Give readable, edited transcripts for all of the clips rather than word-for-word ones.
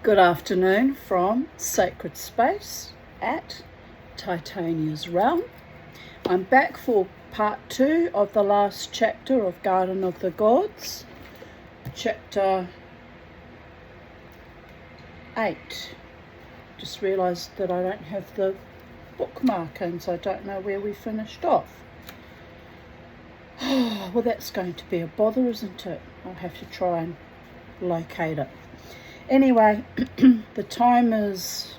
Good afternoon from Sacred Space at Titania's Realm. I'm back for part 2 of the last chapter of Garden of the Gods, chapter 8. Just realised that I don't have the bookmark and so I don't know where we finished off. Well, that's going to be a bother, isn't it? I'll have to try and locate it. Anyway, the time is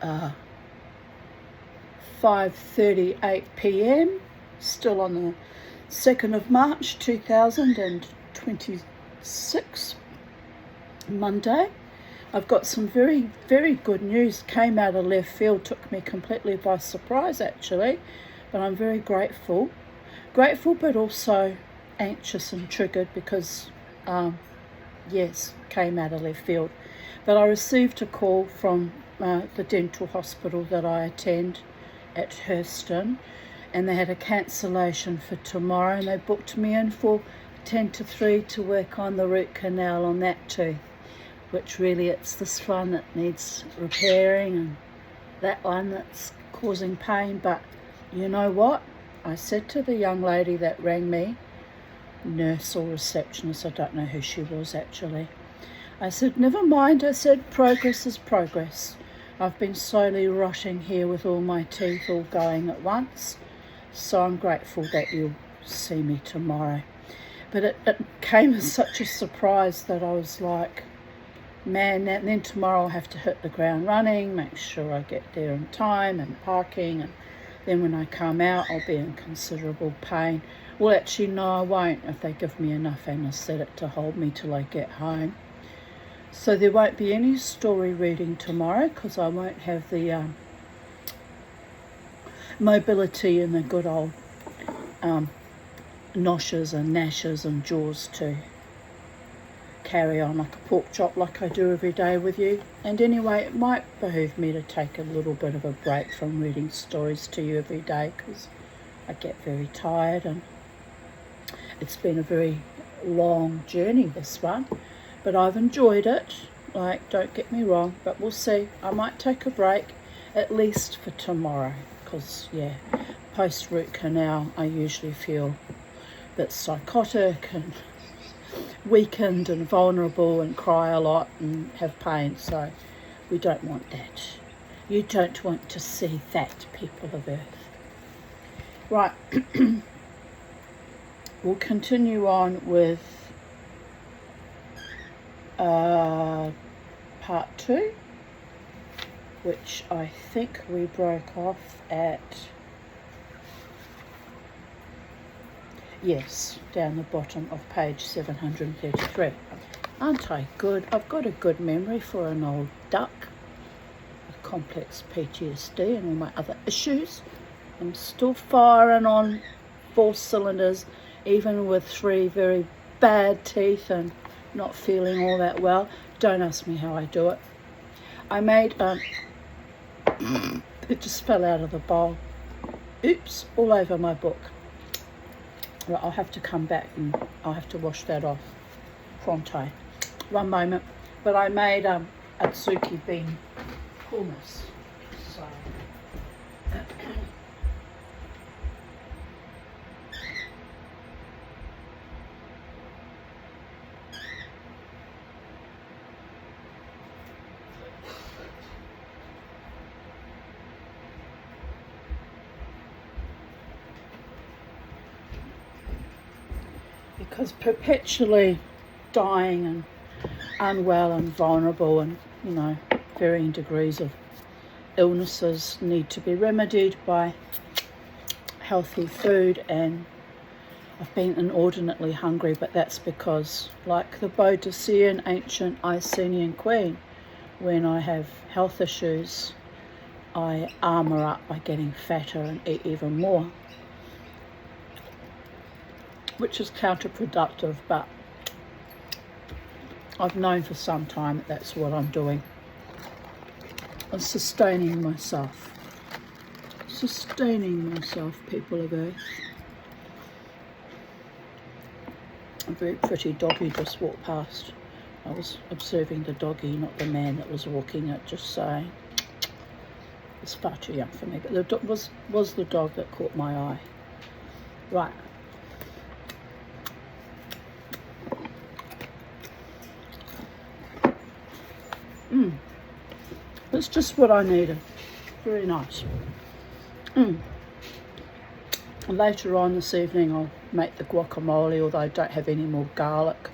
5:38 p.m, still on the 2nd of March 2026, Monday. I've got some very, very good news. Came out of left field, took me completely by surprise actually, but I'm very grateful but also anxious and triggered because yes, came out of left field. But I received a call from the dental hospital that I attend at Hurston, and they had a cancellation for tomorrow, and they booked me in for 10 to 3 to work on the root canal on that tooth, which really it's this one that needs repairing and that one that's causing pain. But you know what? I said to the young lady that rang me, nurse or receptionist, I don't know who she was actually, I said, never mind, I said, progress is progress. I've been slowly rotting here with all my teeth all going at once, so I'm grateful that you'll see me tomorrow. But it came as such a surprise that I was like, man, and then tomorrow I'll have to hit the ground running, make sure I get there in time and parking, and then when I come out I'll be in considerable pain. Well, actually no, I won't if they give me enough anaesthetic to hold me till I get home. So there won't be any story reading tomorrow because I won't have the mobility and the good old noshes and gnashes and jaws to carry on like a pork chop like I do every day with you. And anyway, it might behoove me to take a little bit of a break from reading stories to you every day because I get very tired, and it's been a very long journey, this one, but I've enjoyed it. Like, don't get me wrong, but we'll see. I might take a break at least for tomorrow because yeah, post root canal I usually feel a bit psychotic and weakened and vulnerable and cry a lot and have pain, so we don't want that. You don't want to see that, people of Earth. Right. We'll continue on with part 2, which I think we broke off at, yes, down the bottom of page 733. Aren't I good? I've got a good memory for an old duck with complex PTSD and all my other issues. I'm still firing on 4 cylinders, even with 3 very bad teeth and not feeling all that well. Don't ask me how I do it. I made it just fell out of the bowl. Oops, all over my book. Right, I'll have to come back and I'll have to wash that off pronto. One moment. But I made Atsuki bean hummus. So because perpetually dying and unwell and vulnerable and, you know, varying degrees of illnesses need to be remedied by healthy food, and I've been inordinately hungry, but that's because, like the Boadicean ancient Icenian queen, when I have health issues I armour up by getting fatter and eat even more, which is counterproductive, but I've known for some time that that's what I'm doing. I'm sustaining myself, people of Earth. A very pretty doggy just walked past. I I was observing the doggy, not the man that was walking it, just saying. It's far too young for me, but it was the dog that caught my eye. Right. That's just what I needed. Very nice. And later on this evening I'll make the guacamole, although I don't have any more garlic.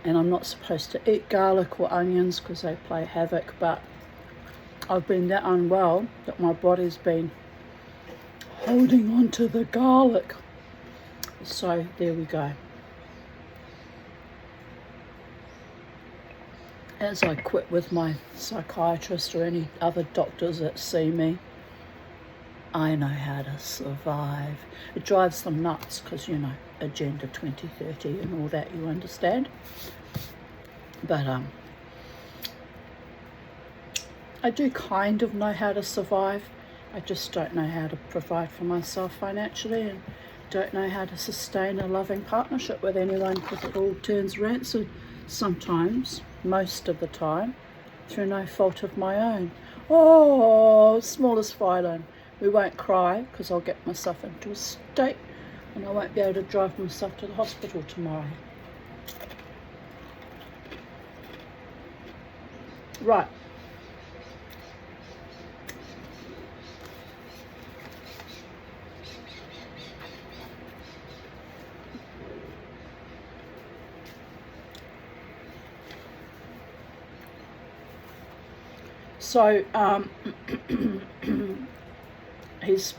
And I'm not supposed to eat garlic or onions because they play havoc, but I've been that unwell that my body's been holding on to the garlic. So there we go. As I quit with my psychiatrist or any other doctors that see me, I know how to survive. It drives them nuts because, you know, Agenda 2030 and all that, you understand. But I do kind of know how to survive. I just don't know how to provide for myself financially, and don't know how to sustain a loving partnership with anyone, because it all turns rancid sometimes, most of the time, through no fault of my own. Oh, smallest violin. We won't cry because I'll get myself into a state and I won't be able to drive myself to the hospital tomorrow. Right. So, he's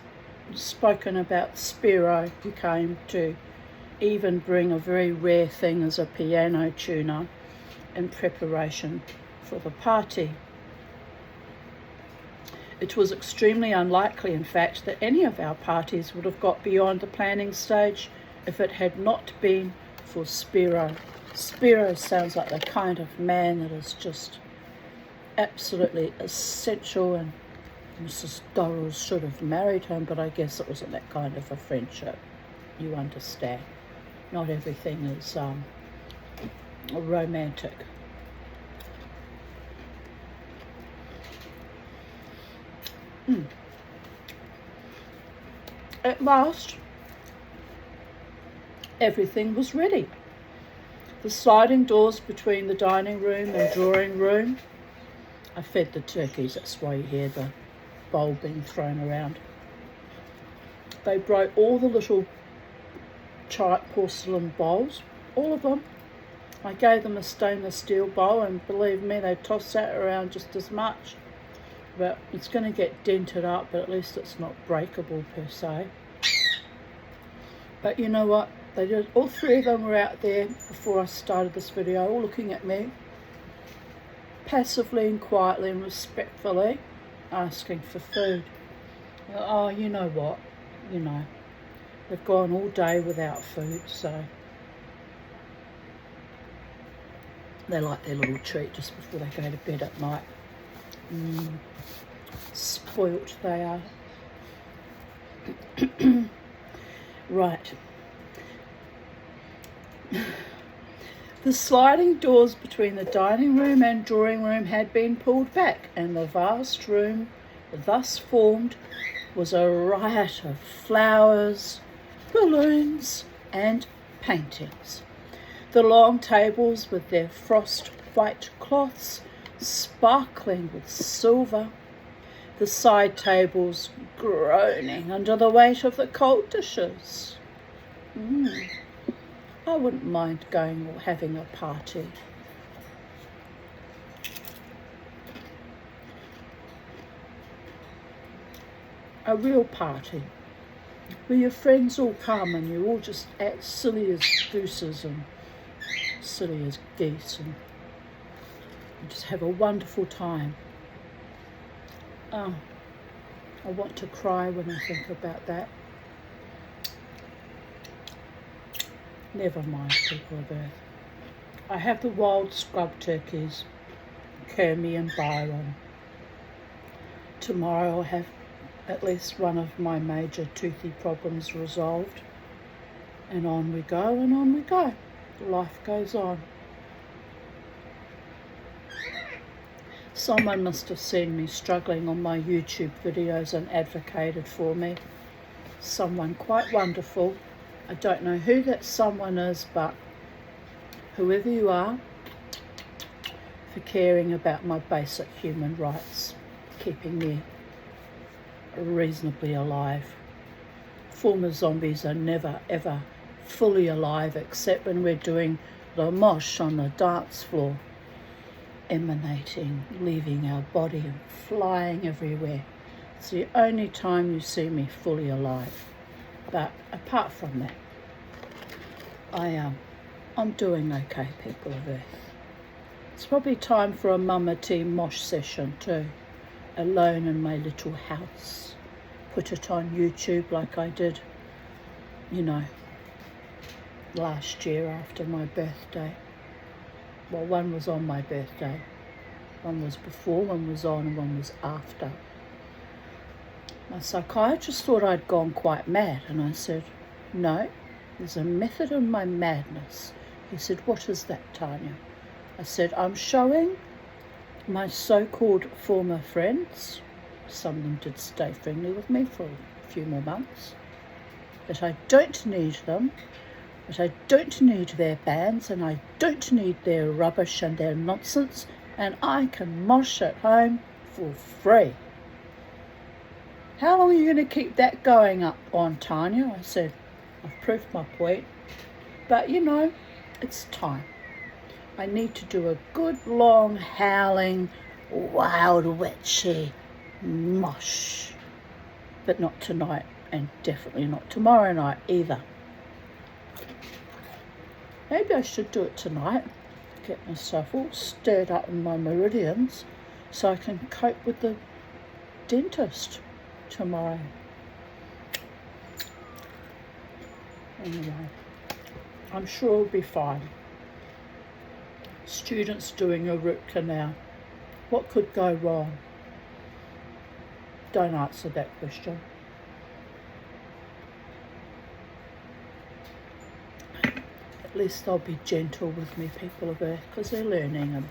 spoken about Spiro, who came to even bring a very rare thing as a piano tuner in preparation for the party. It was extremely unlikely, in fact, that any of our parties would have got beyond the planning stage if it had not been for Spiro. Spiro sounds like the kind of man that is just absolutely essential, and Mrs. Dorrells should have married him, but I guess it wasn't that kind of a friendship. You understand. Not everything is romantic. At last, everything was ready. The sliding doors between the dining room and drawing room. I fed the turkeys, that's why you hear the bowl being thrown around. They broke all the little porcelain bowls, all of them. I gave them a stainless steel bowl, and believe me, they tossed that around just as much. But it's going to get dented up, but at least it's not breakable per se. But you know what? They did. All three of them were out there before I started this video, all looking at me, passively and quietly and respectfully asking for food. Oh, you know what? You know, they've gone all day without food, so they like their little treat just before they go to bed at night. Spoilt they are. Right. The sliding doors between the dining room and drawing room had been pulled back, and the vast room thus formed was a riot of flowers, balloons, and paintings. The long tables with their frost white cloths sparkling with silver, the side tables groaning under the weight of the cold dishes. I wouldn't mind going or having a party. A real party where your friends all come and you all just act silly as gooses and silly as geese and just have a wonderful time. I want to cry when I think about that. Never mind, people of Earth. I have the wild scrub turkeys, Kermie and Byron. Tomorrow I'll have at least one of my major toothy problems resolved. And on we go, and on we go. Life goes on. Someone must have seen me struggling on my YouTube videos and advocated for me. Someone quite wonderful. I don't know who that someone is, but whoever you are, for caring about my basic human rights, keeping me reasonably alive. Former zombies are never ever fully alive except when we're doing the mosh on the dance floor, emanating, leaving our body and flying everywhere. It's the only time you see me fully alive. But apart from that, I'm doing okay, people of Earth. It's probably time for a Mama T mosh session too, alone in my little house. Put it on YouTube like I did, last year after my birthday. Well, one was on my birthday. One was before, one was on, and one was after. My psychiatrist thought I'd gone quite mad, and I said, no, there's a method in my madness. He said, what is that, Tanya? I said, I'm showing my so-called former friends, some of them did stay friendly with me for a few more months, that I don't need them, that I don't need their bands, and I don't need their rubbish and their nonsense, and I can mosh at home for free. How long are you going to keep that going up on, Tanya? I said, I've proved my point, but it's time. I need to do a good, long, howling, wild, witchy mosh. But not tonight, and definitely not tomorrow night either. Maybe I should do it tonight, get myself all stirred up in my meridians so I can cope with the dentist tomorrow. Anyway, I'm sure it'll be fine. Students doing a root canal. What could go wrong? Don't answer that question. At least they'll be gentle with me, people of Earth, because they're learning, and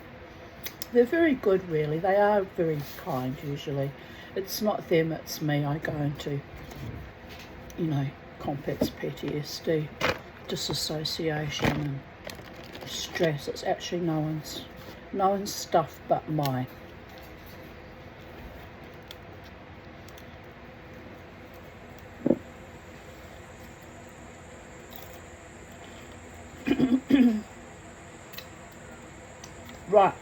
they're very good, really. They are very kind, usually. It's not them, it's me. I go into, complex PTSD, disassociation, and stress. It's actually no one's stuff but mine. Right,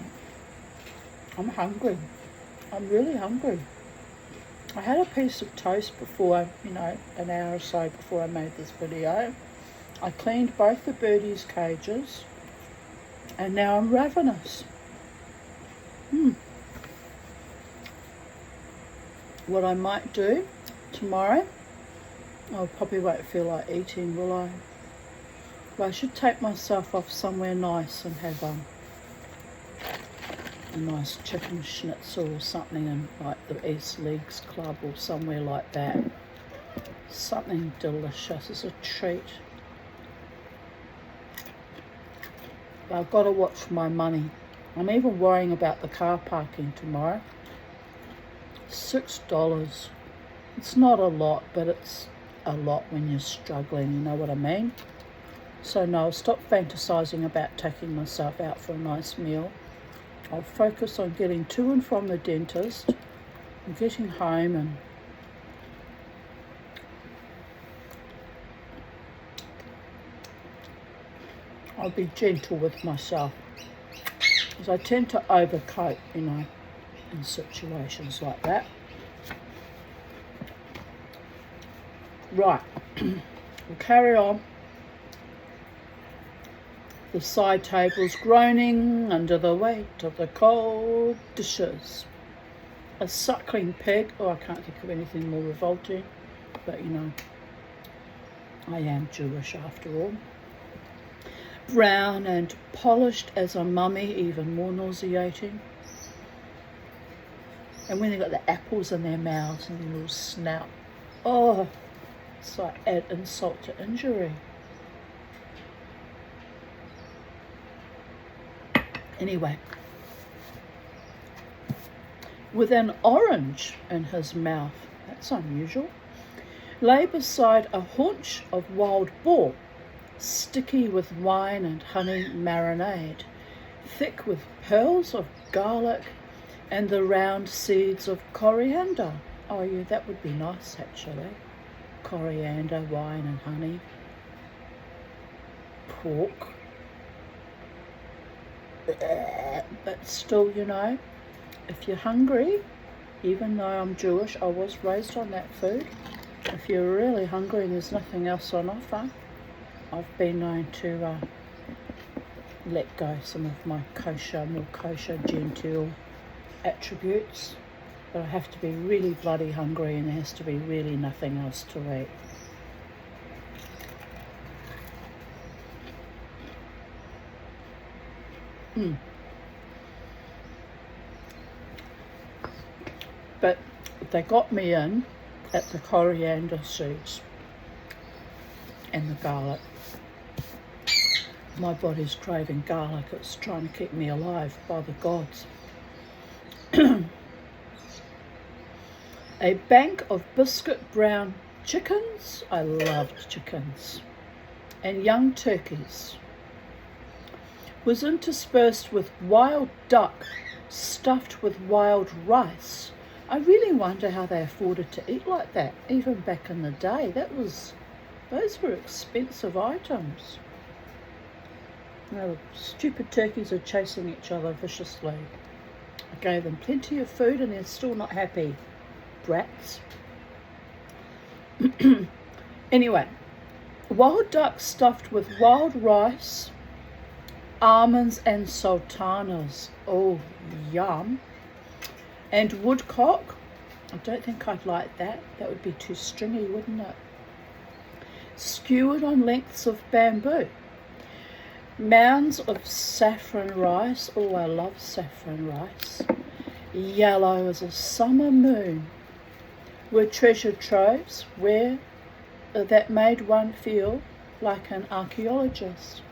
I'm hungry. I'm really hungry. I had a piece of toast before, an hour or so before I made this video. I cleaned both the birdies' cages, and now I'm ravenous. What I might do tomorrow, I probably won't feel like eating, will I? Well, I should take myself off somewhere nice and have a nice chicken schnitzel or something in like the East Leagues Club or somewhere like that. Something delicious as a treat. But I've got to watch my money. I'm even worrying about the car parking tomorrow. $6. It's not a lot, but it's a lot when you're struggling, you know what I mean? So no, I'll stop fantasizing about taking myself out for a nice meal. I'll focus on getting to and from the dentist and getting home, and I'll be gentle with myself, because I tend to overcoat, in situations like that. Right, we'll carry on. The side table's groaning under the weight of the cold dishes. A suckling pig. Oh, I can't think of anything more revolting. But, I am Jewish after all. Brown and polished as a mummy, even more nauseating. And when they've got the apples in their mouths and their little snout. Oh, it's like add insult to injury. Anyway, with an orange in his mouth. That's unusual. Lay beside a haunch of wild boar, sticky with wine and honey marinade, thick with pearls of garlic and the round seeds of coriander. Oh yeah, that would be nice actually. Coriander, wine and honey. Pork. But still, you know, if you're hungry, even though I'm Jewish, I was raised on that food. If you're really hungry and there's nothing else on offer, I've been known to let go some of my more kosher, genteel attributes. But I have to be really bloody hungry and there has to be really nothing else to eat. But they got me in at the coriander seeds and the garlic. My body's craving garlic. It's trying to keep me alive by the gods. A bank of biscuit brown chickens. I loved chickens. And young turkeys was interspersed with wild duck stuffed with wild rice. I really wonder how they afforded to eat like that, even back in the day. Those were expensive items. You know, stupid turkeys are chasing each other viciously. I gave them plenty of food and they're still not happy. Brats. Anyway, wild duck stuffed with wild rice, almonds and sultanas. Oh, yum. And woodcock. I don't think I'd like that. That would be too stringy, wouldn't it? Skewered on lengths of bamboo. Mounds of saffron rice. Oh, I love saffron rice. Yellow as a summer moon. Were treasure troves that made one feel like an archaeologist.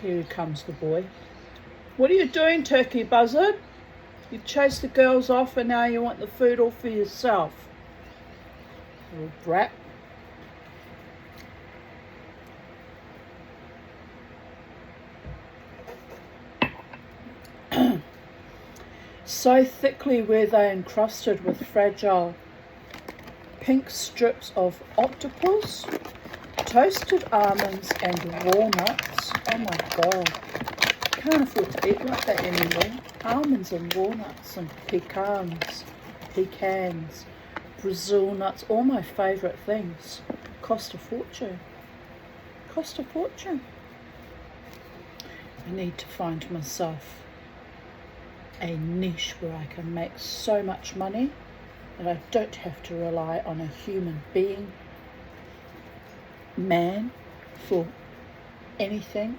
Here comes the boy. What are you doing, turkey buzzard? You chased the girls off and now you want the food all for yourself. Little brat. So thickly were they encrusted with fragile pink strips of octopus, toasted almonds and walnuts. Oh my god, can't afford to eat like that anymore. Almonds and walnuts and pecans, Brazil nuts, all my favourite things. Cost a fortune. Cost a fortune. I need to find myself a niche where I can make so much money that I don't have to rely on a human being, man, for anything.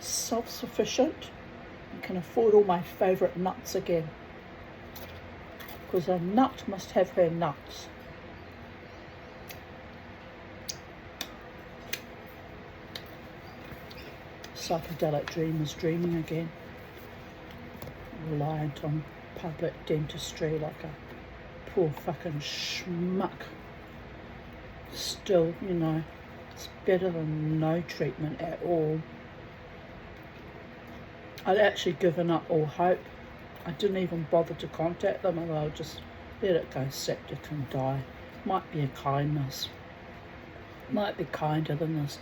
Self-sufficient. I can afford all my favourite nuts again. Because a nut must have her nuts. Psychedelic dreamers dreaming again. Reliant on public dentistry like a poor fucking schmuck. Still, you know, it's better than no treatment at all. I'd actually given up all hope. I didn't even bother to contact them, and I'll just let it go septic and die. Might be a kindness. Might be kinder than this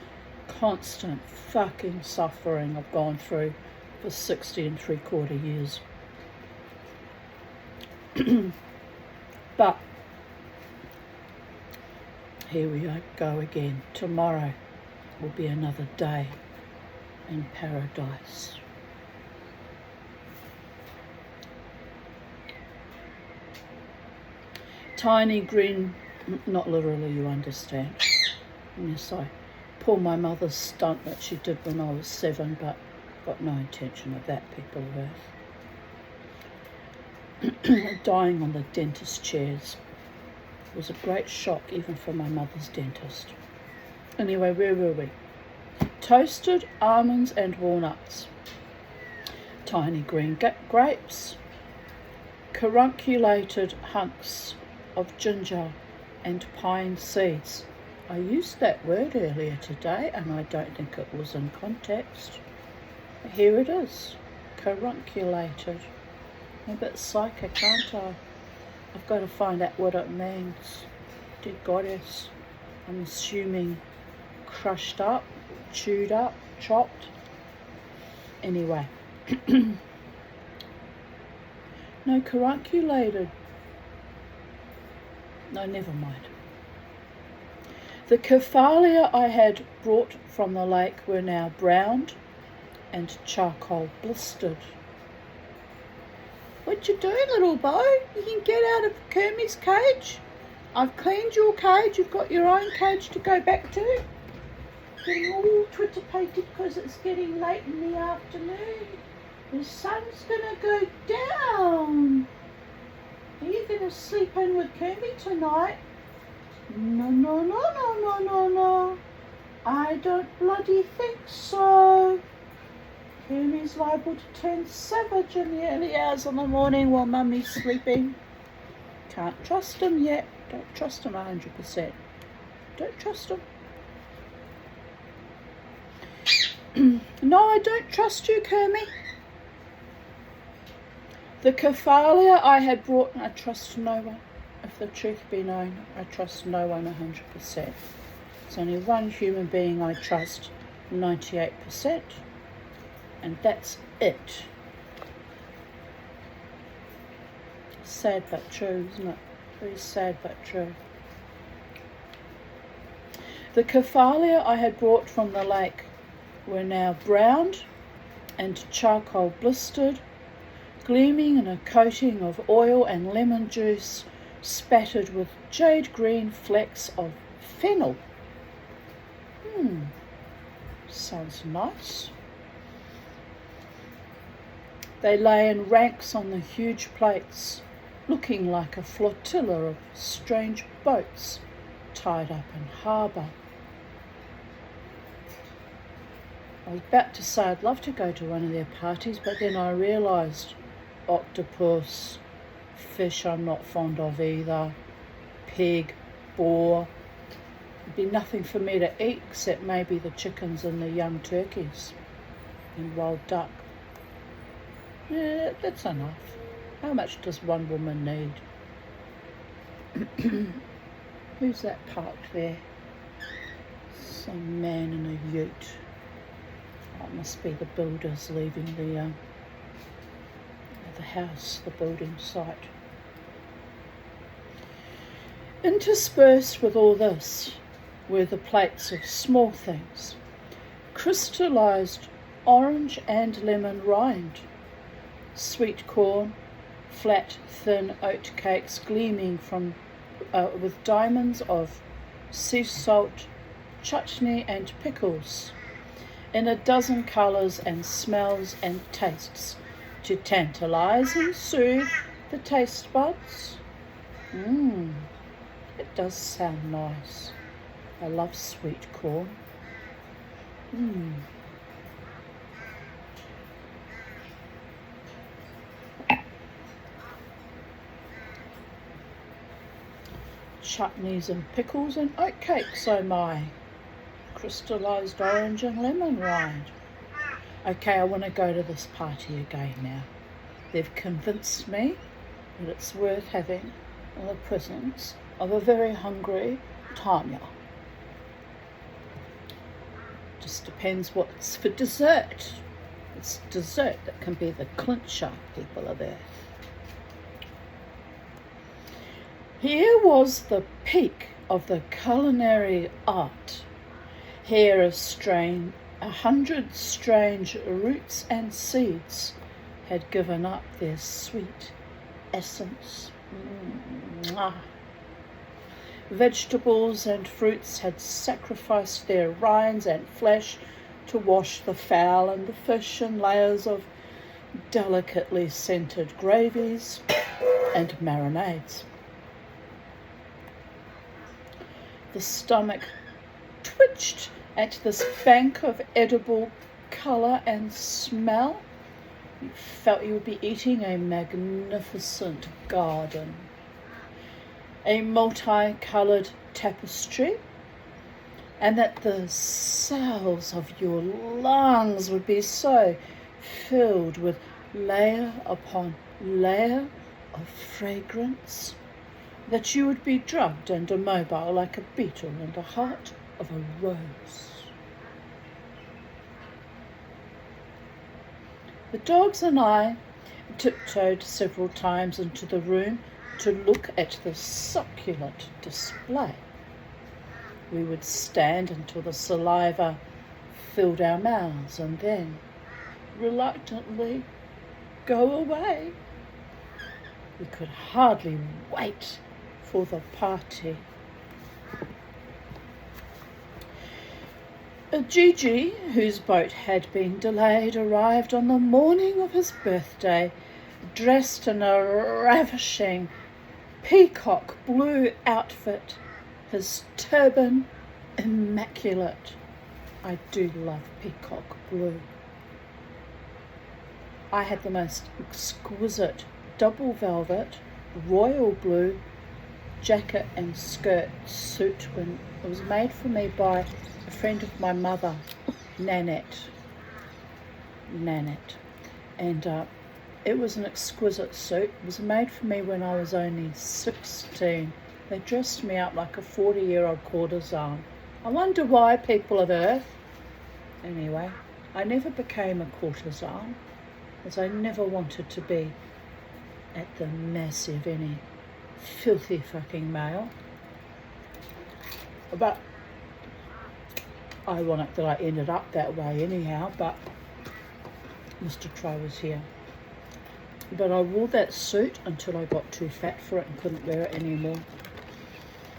constant fucking suffering I've gone through for 60 3/4 years. But here we go again. Tomorrow will be another day in paradise. Tiny green, not literally, you understand. Yes, I pull my mother's stunt that she did when I was 7, but got no intention of that, people of Earth. Dying on the dentist chairs. was a great shock even for my mother's dentist. Anyway, where were we? Toasted almonds and walnuts, tiny green grapes, carunculated hunks of ginger and pine seeds. I used that word earlier today and I don't think it was in context. But here it is, carunculated. I'm a bit psychic, can't I? I've got to find out what it means. Dear goddess, I'm assuming crushed up, chewed up, chopped. Anyway. No, carunculated. No, never mind. The Cephalia I had brought from the lake were now browned and charcoal blistered. What you doing, little Bo? You can get out of Kermie's cage. I've cleaned your cage. You've got your own cage to go back to. Getting all twitterpated because it's getting late in the afternoon. The sun's gonna go down. Are you gonna sleep in with Kermie tonight? No, no, no, no, no, no, no. I don't bloody think so. Kermie's liable to turn savage in the early hours of the morning while Mummy's sleeping. Can't trust him yet. Don't trust him 100%. Don't trust him. No, I don't trust you, Kermie. The Cephalia I had brought, I trust no one. If the truth be known, I trust no one 100%. There's only one human being I trust 98%, and that's it. Sad but true, isn't it? Very sad but true. The Cephalia I had brought from the lake were now browned and charcoal blistered, gleaming in a coating of oil and lemon juice, spattered with jade green flecks of fennel. Sounds nice. They lay in ranks on the huge plates, looking like a flotilla of strange boats tied up in harbour. I was about to say I'd love to go to one of their parties, but then I realised octopus, fish I'm not fond of either, pig, boar. There'd be nothing for me to eat except maybe the chickens and the young turkeys and wild duck. Yeah, that's enough. How much does one woman need? Who's that parked there? Some man in a ute. Oh, it must be the builders leaving the house, the building site. Interspersed with all this were the plates of small things, crystallised orange and lemon rind, sweet corn, flat, thin oat cakes gleaming from with diamonds of sea salt, chutney and pickles, in a dozen colours and smells and tastes, to tantalise and soothe the taste buds. It does sound nice. I love sweet corn. Chutneys and pickles and oatcakes, oh my. Crystallised orange and lemon rind. Okay, I want to go to this party again now. They've convinced me that it's worth having in the presence of a very hungry Tanya. Just depends what's for dessert. It's dessert that can be the clincher, people of Earth. Here was the peak of the culinary art. Here 100 strange roots and seeds had given up their sweet essence. Vegetables and fruits had sacrificed their rinds and flesh to wash the fowl and the fish in layers of delicately scented gravies and marinades. The stomach twitched at this bank of edible colour and smell. You felt you would be eating a magnificent garden. A multicoloured tapestry, and that the cells of your lungs would be so filled with layer upon layer of fragrance that you would be drugged and immobile like a beetle in the heart of a rose. The dogs and I tiptoed several times into the room to look at the succulent display. We would stand until the saliva filled our mouths and then reluctantly go away. We could hardly wait for the party. Gigi, whose boat had been delayed, arrived on the morning of his birthday, dressed in a ravishing peacock blue outfit, his turban immaculate. I do love peacock blue. I had the most exquisite double velvet, royal blue jacket and skirt suit when it was made for me by a friend of my mother, Nanette. And it was an exquisite suit. It was made for me when I was only 16. They dressed me up like a 40-year-old courtesan. I wonder why, people of Earth. Anyway, I never became a courtesan, as I never wanted to be at the mercy of any filthy fucking male. But ironic that I ended up that way anyhow, but Mr. Crow was here. But I wore that suit until I got too fat for it and couldn't wear it anymore.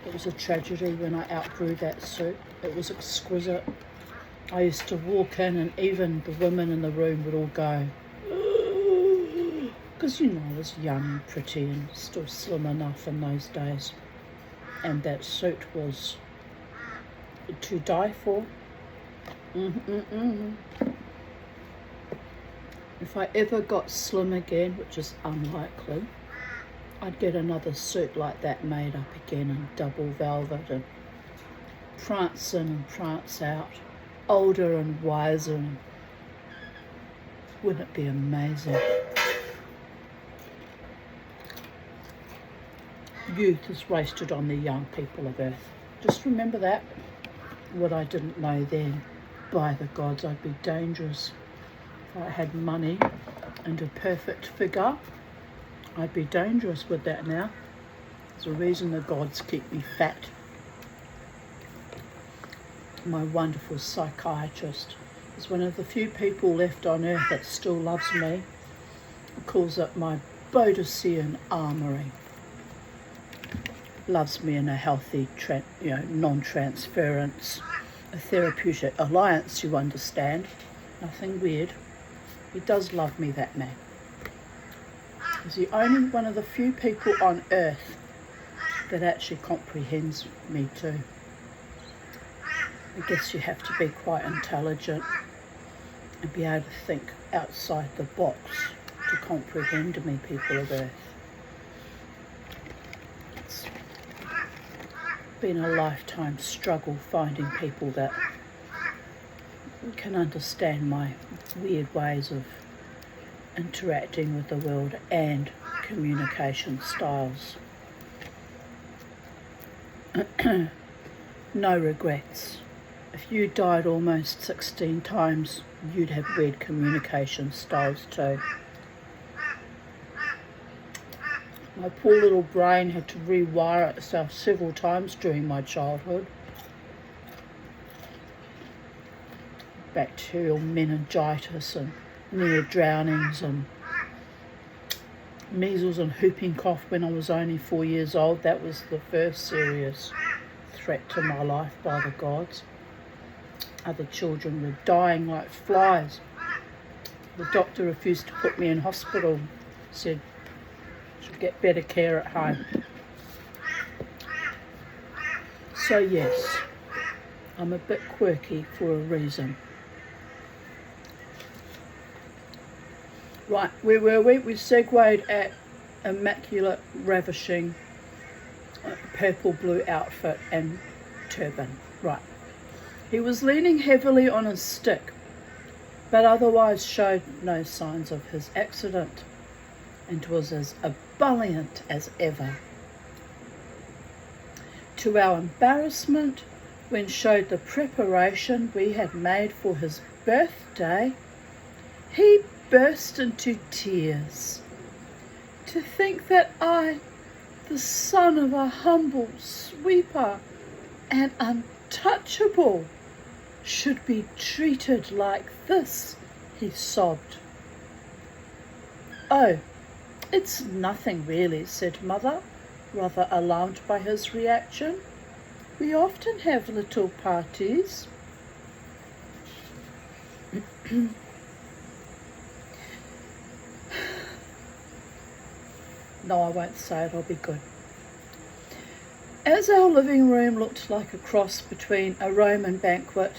It was a tragedy when I outgrew that suit. It was exquisite. I used to walk in and even the women in the room would all go, because you know I was young and pretty and still slim enough in those days. And that suit was to die for. If I ever got slim again, which is unlikely, I'd get another suit like that made up again in double velvet and prance in and prance out, older and wiser. And wouldn't it be amazing? Youth is wasted on the young people of Earth. Just remember that. What I didn't know then, by the gods, I'd be dangerous. If I had money and a perfect figure, I'd be dangerous with that now. There's a reason the gods keep me fat. My wonderful psychiatrist is one of the few people left on earth that still loves me. He calls it my Boadicea armoury. Loves me in a healthy, non-transference, a therapeutic alliance, you understand. Nothing weird. He does love me, that man. He's the only one of the few people on earth that actually comprehends me too. I guess you have to be quite intelligent and be able to think outside the box to comprehend me, people of Earth. It's been a lifetime struggle finding people that can understand my weird ways of interacting with the world and communication styles. No regrets. If you died almost 16 times, you'd have weird communication styles too. My poor little brain had to rewire itself several times during my childhood. Bacterial meningitis and near drownings and measles and whooping cough when I was only 4 years old. That was the first serious threat to my life by the gods. Other children were dying like flies. The doctor refused to put me in hospital, said I should get better care at home. So yes, I'm a bit quirky for a reason. Right, where were we? We segued at immaculate, ravishing, purple blue outfit and turban. Right. He was leaning heavily on his stick, but otherwise showed no signs of his accident, and was as ebullient as ever. To our embarrassment, when showed the preparation we had made for his birthday, he burst into tears. To think that I, the son of a humble sweeper and untouchable, should be treated like this, he sobbed. Oh, it's nothing really, said Mother, rather alarmed by his reaction. We often have little parties. No, I won't say it, I'll be good. As our living room looked like a cross between a Roman banquet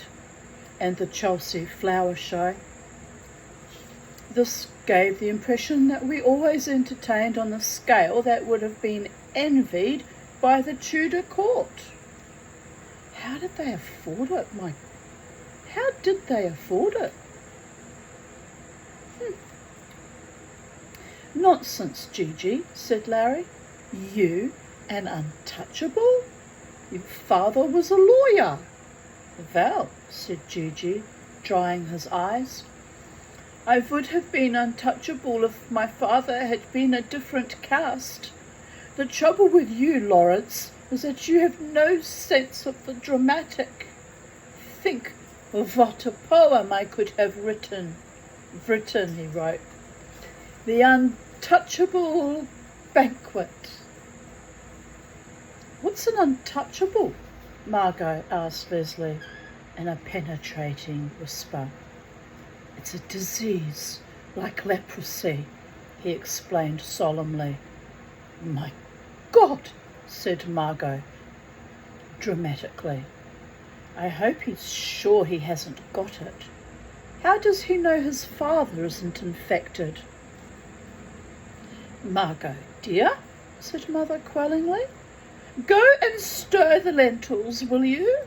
and the Chelsea flower show, this gave the impression that we always entertained on a scale that would have been envied by the Tudor court. How did they afford it? How did they afford it? Nonsense, Gigi, said Larry. You, an untouchable? Your father was a lawyer. Well, said Gigi, drying his eyes, I would have been untouchable if my father had been a different caste. The trouble with you, Lawrence, is that you have no sense of the dramatic. Think of what a poem I could have written. Written, he wrote. The Untouchable Banquet. What's an untouchable? Margot asked Leslie in a penetrating whisper. It's a disease, like leprosy, he explained solemnly. My God, said Margot dramatically. I hope he's sure he hasn't got it. How does he know his father isn't infected? Margot, dear, said Mother quellingly, go and stir the lentils, will you?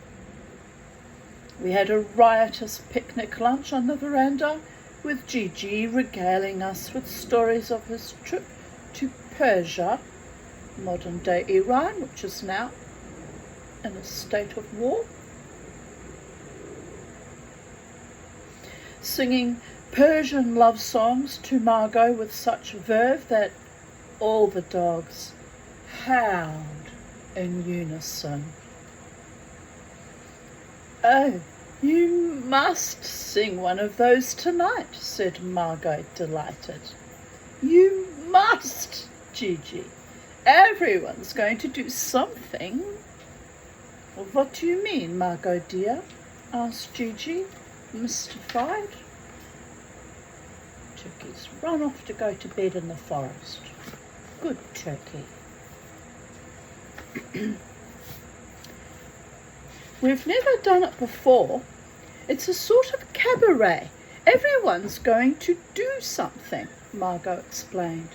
We had a riotous picnic lunch on the veranda, with Gigi regaling us with stories of his trip to Persia, modern-day Iran, which is now in a state of war, singing Persian love songs to Margot with such verve that all the dogs howled in unison. Oh, you must sing one of those tonight, said Margot, delighted. You must, Gigi. Everyone's going to do something. What do you mean, Margot dear? Asked Gigi, mystified. Turkey's run off to go to bed in the forest. Good turkey. We've never done it before. It's a sort of cabaret. Everyone's going to do something, Margot explained.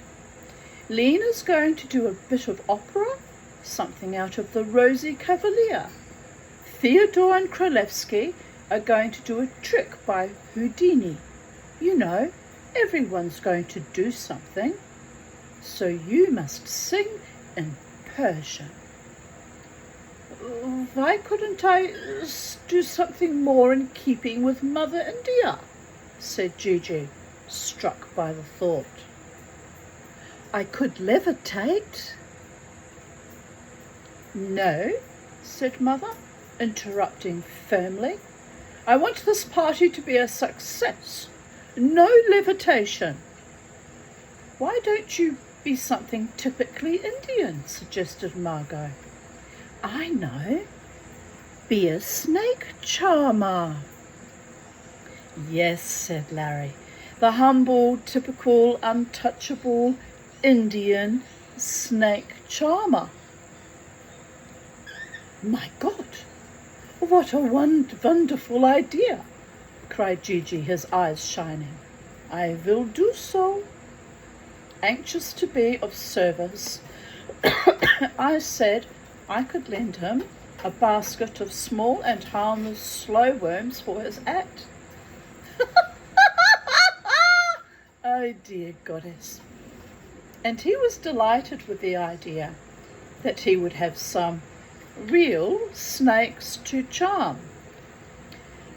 Lena's going to do a bit of opera, something out of the Rosy Cavalier. Theodore and Kralevsky are going to do a trick by Houdini. You know, everyone's going to do something. So you must sing in Persian. Why couldn't I do something more in keeping with Mother India? Said Gigi, struck by the thought. I could levitate. No, said Mother, interrupting firmly. I want this party to be a success. No levitation. Why don't you be something typically Indian? Suggested Margot. I know. Be a snake charmer. Yes, said Larry. The humble, typical, untouchable Indian snake charmer. My God, what a wonderful idea, cried Gigi, his eyes shining. I will do so. Anxious to be of service, I said I could lend him a basket of small and harmless slow worms for his act. Oh dear goddess. And he was delighted with the idea that he would have some real snakes to charm.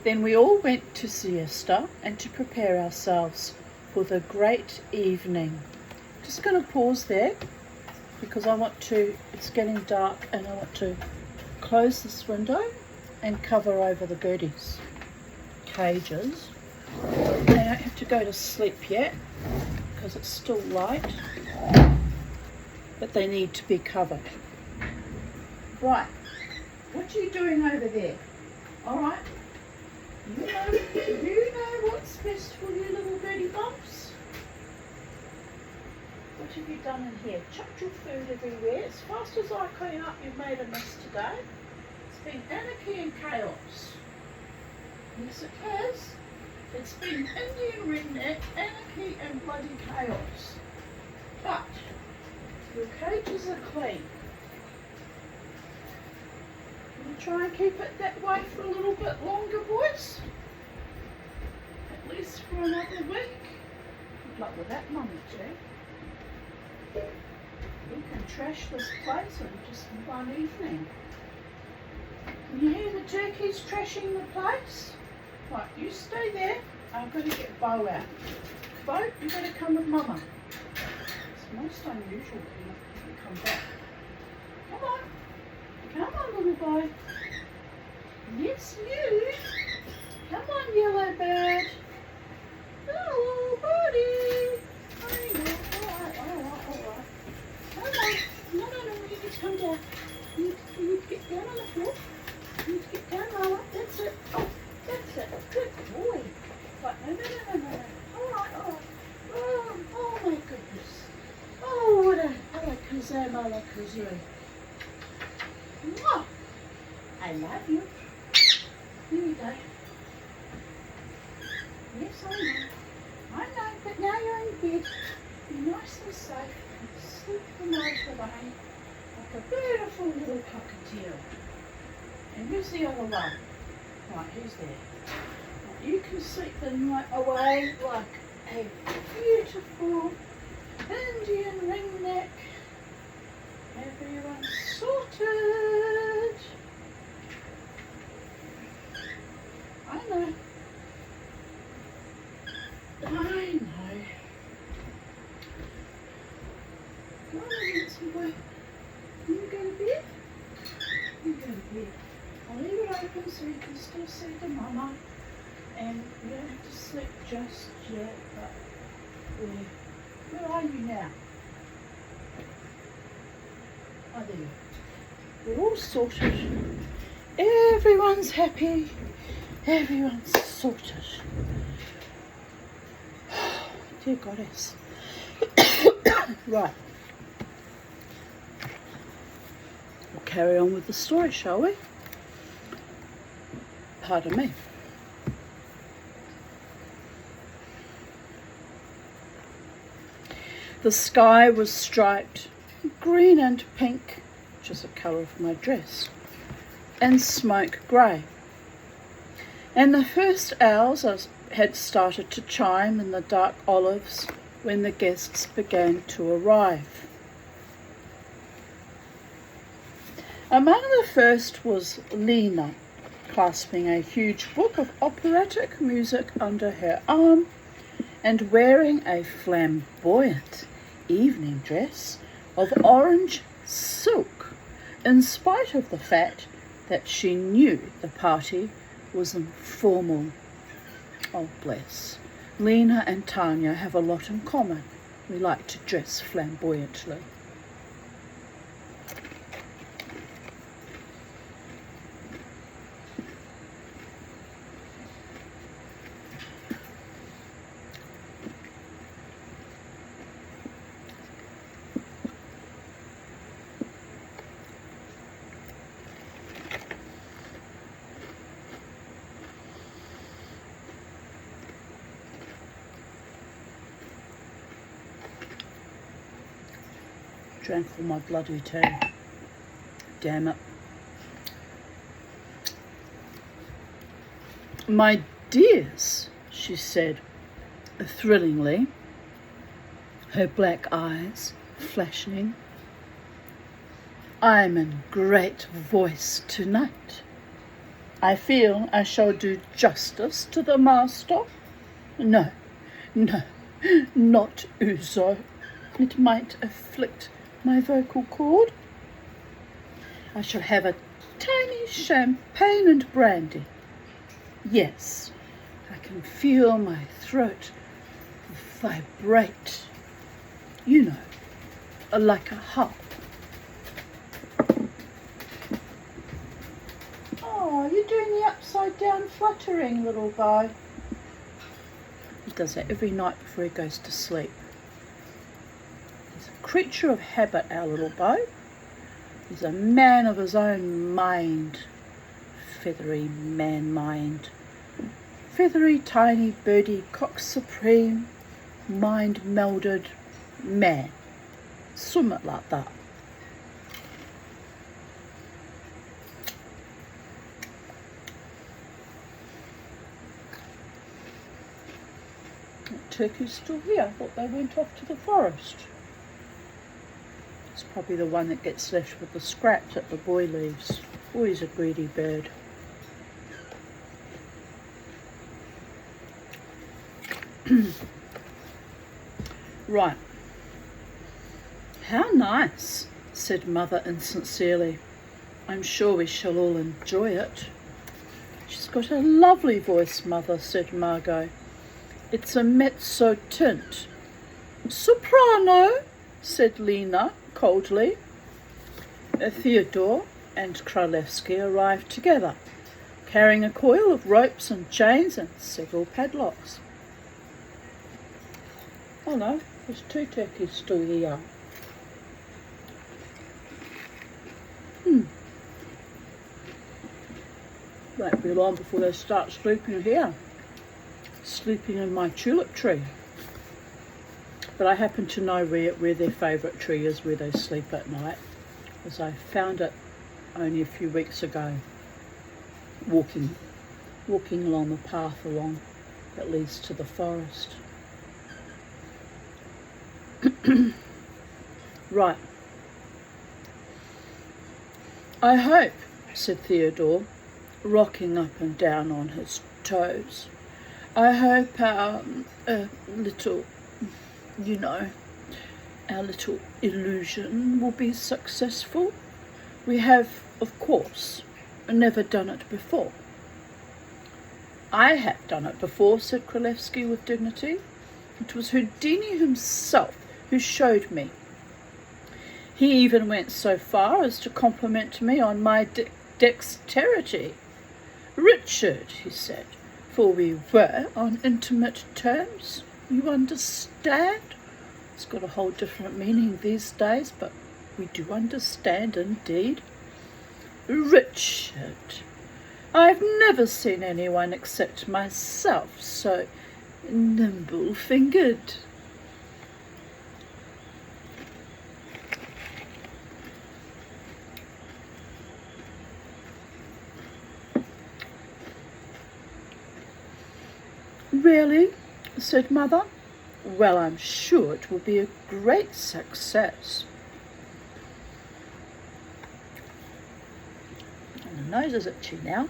Then we all went to siesta and to prepare ourselves for the great evening. Just going to pause there because it's getting dark and I want to close this window and cover over the goodies cages. They don't have to go to sleep yet because it's still light, but they need to be covered. Right, what are you doing over there? All right, you know what's best for you little birdie bumps? What have you done in here? Chucked your food everywhere. As fast as I clean up, you've made a mess today. It's been anarchy and chaos. Yes, it has. It's been Indian redneck, anarchy and bloody chaos. But your cages are clean. Can you try and keep it that way for a little bit longer, boys? At least for another week. Good luck with that, Mummy, too. You can trash this place in just one evening. Can you hear the turkeys trashing the place? Right, you stay there. I'm going to get Bo out. Bo, you better come with Mama. It's most unusual when you come back. Come on. Come on, little boy. Yes, you. Come on, yellow bird. Hello, buddy. I know. All right. Come on. No, you need to come down. You need to get down on the floor. You need to get down, Mama. That's it. Oh, that's it. Good boy. Right, no. All right. Oh, my goodness. Oh, what a alakazam. Mwah. I love you. Here you go. Yes, I know, but now you're in bed. You're nice and safe. Sleep the night away like a beautiful little cockatiel. And who's the other one? Right, who's there? Right, you can sleep the night away like a beautiful Indian ringneck. Everyone's sorted. I know. Go on, handsome boy. You go to bed? You go to bed. I'll leave it open so you can still see the mama. And you don't have to sleep just yet, but where are you now? Oh, there you are. We're all sorted. Everyone's happy. Everyone's sorted. Dear goddess. Right. We'll carry on with the story, shall we? Pardon me. The sky was striped green and pink, which is the colour of my dress, and smoke grey. And the first owls had started to chime in the dark olives when the guests began to arrive. Among the first was Lena, clasping a huge book of operatic music under her arm and wearing a flamboyant evening dress of orange silk, in spite of the fact that she knew the party was informal. Oh, bless. Lena and Tanya have a lot in common. We like to dress flamboyantly. Drank all my bloody tea. Damn it. My dears, she said thrillingly, her black eyes flashing, I'm in great voice tonight. I feel I shall do justice to the master. No, not ouzo. It might afflict my vocal cord. I shall have a tiny champagne and brandy. Yes, I can feel my throat vibrate, you know, like a harp. Oh, you're doing the upside down fluttering, little boy. He does that every night before he goes to sleep. He's a creature of habit, our little boy. He's a man of his own mind. Feathery man mind. Feathery tiny birdie cock supreme, mind melded man. Swim it like that. That turkey's still here. I thought they went off to the forest. It's probably the one that gets left with the scraps that the boy leaves. Always a greedy bird. Right. How nice, said Mother insincerely. I'm sure we shall all enjoy it. She's got a lovely voice, Mother, said Margot. It's a mezzo tint. Soprano, said Lena coldly. Theodore and Kralewski arrived together, carrying a coil of ropes and chains and several padlocks. Oh no, there's two turkeys still here. Won't be long before they start sleeping here. Sleeping in my tulip tree. But I happen to know where their favourite tree is, where they sleep at night, as I found it only a few weeks ago, walking along the path that leads to the forest. Right. I hope, said Theodore, rocking up and down on his toes, I hope our little illusion will be successful. We have, of course, never done it before. I have done it before, said Kralewski with dignity. It was Houdini himself who showed me. He even went so far as to compliment me on my dexterity. Richard, he said, for we were on intimate terms, you understand? It's got a whole different meaning these days, but we do understand indeed. Richard, I've never seen anyone except myself so nimble-fingered. Really? Said Mother. Well, I'm sure it will be a great success. And the nose is itchy now.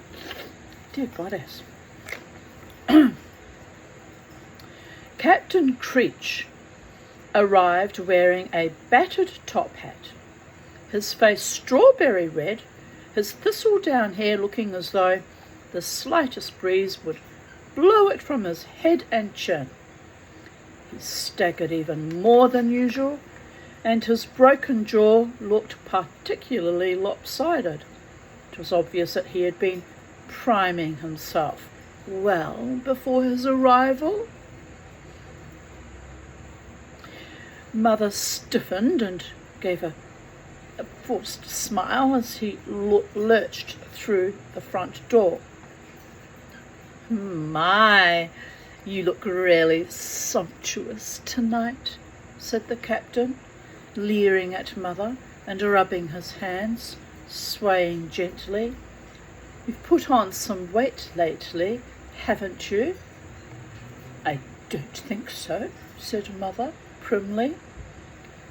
Dear goddess. Captain Creech arrived wearing a battered top hat, his face strawberry red, his thistledown hair looking as though the slightest breeze would blow it from his head and chin. He staggered even more than usual, and his broken jaw looked particularly lopsided. It was obvious that he had been priming himself well before his arrival. Mother stiffened and gave a forced smile as he lurched through the front door. My, you look really sumptuous tonight, said the captain, leering at Mother and rubbing his hands, swaying gently. "You've put on some weight lately, haven't you?" "I don't think so," said Mother primly.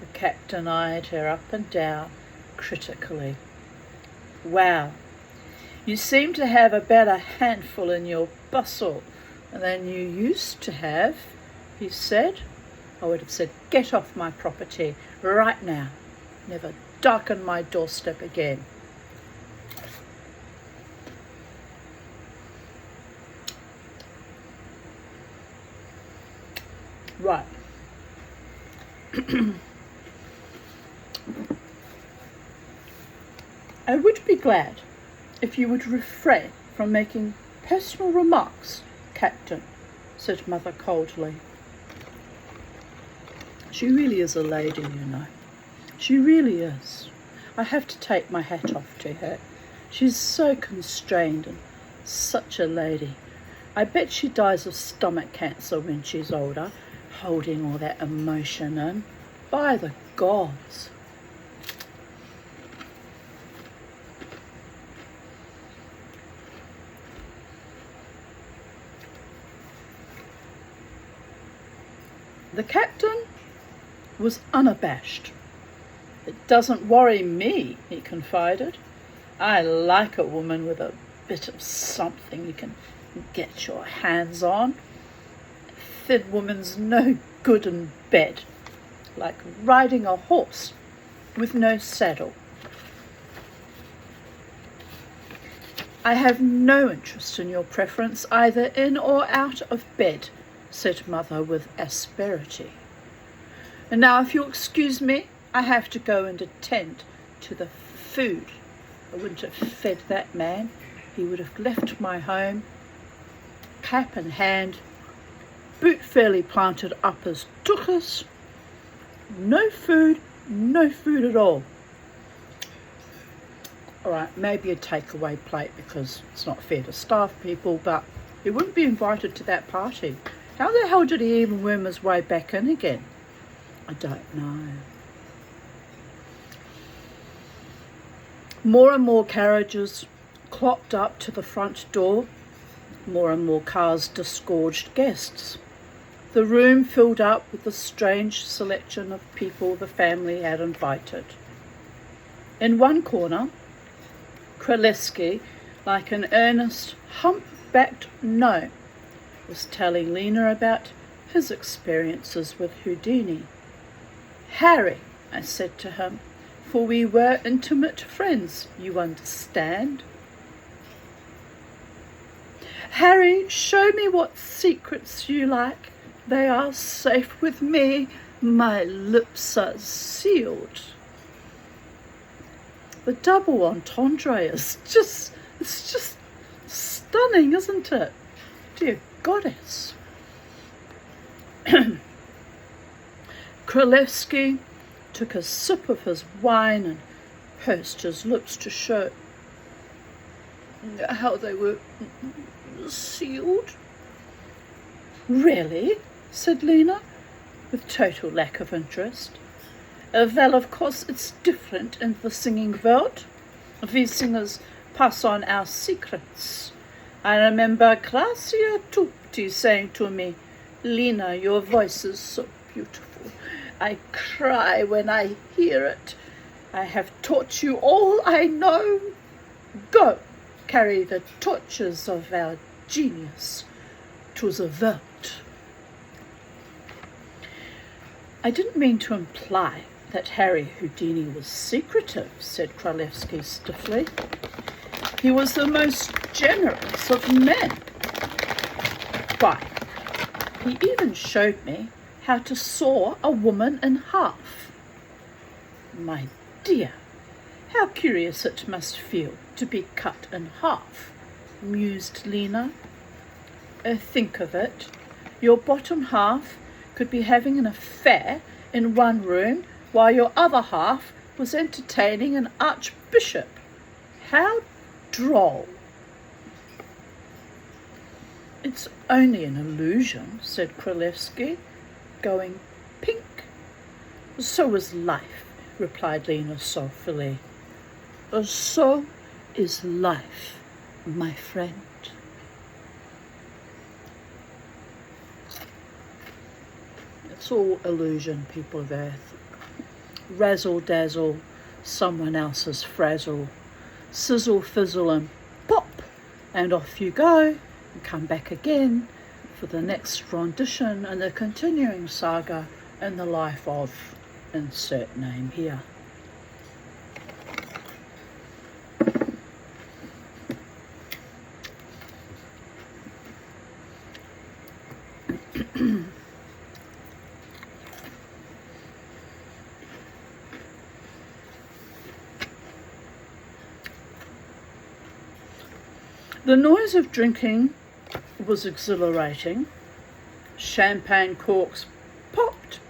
The captain eyed her up and down critically. "Wow, you seem to have a better handful in your bustle than you used to have," he said. I would have said, "Get off my property right now. Never darken my doorstep again." Right. I would be glad if you would refrain from making personal remarks, Captain, said Mother coldly. She really is a lady, you know. She really is. I have to take my hat off to her. She's so constrained and such a lady. I bet she dies of stomach cancer when she's older, holding all that emotion in. By the gods. The captain was unabashed. "It doesn't worry me," he confided. "I like a woman with a bit of something you can get your hands on. A thin woman's no good in bed, like riding a horse with no saddle." "I have no interest in your preference, either in or out of bed," said Mother with asperity. "And now, if you'll excuse me, I have to go and attend to the food. I wouldn't have fed that man. He would have left my home, cap in hand, boot fairly planted up his tuchus. No food at all." All right, maybe a takeaway plate because it's not fair to starve people, but he wouldn't be invited to that party. How the hell did he even worm his way back in again? I don't know. More and more carriages clopped up to the front door. More and more cars disgorged guests. The room filled up with the strange selection of people the family had invited. In one corner, Kraleski, like an earnest, hump-backed gnome, was telling Lena about his experiences with Houdini. "Harry," I said to him, for we were intimate friends, you understand. "Harry, show me what secrets you like. They are safe with me. My lips are sealed." The double entendre is just stunning, isn't it? Dear goddess. Kralevsky took a sip of his wine and pursed his lips to show how they were sealed. "Really?" said Lena, with total lack of interest. "Well, of course, it's different in the singing world. We singers pass on our secrets. I remember Gracia Tupti saying to me, 'Lena, your voice is so beautiful. I cry when I hear it. I have taught you all I know. Go, carry the torches of our genius to the world.'" "I didn't mean to imply that Harry Houdini was secretive," said Kralevsky stiffly. "He was the most generous of men. Why, he even showed me how to saw a woman in half." "My dear, how curious it must feel to be cut in half," mused Lena. Think of it. Your bottom half could be having an affair in one room while your other half was entertaining an archbishop. How droll." "It's only an illusion," said Kralevsky, going pink. So is life, replied Lena soulfully. So is life, my friend. It's all illusion, people of Earth. Razzle dazzle, someone else's frazzle. Sizzle fizzle and pop, and off you go, and come back again for the next rendition and the continuing saga in the life of insert name here. The noise of drinking was exhilarating. Champagne corks popped,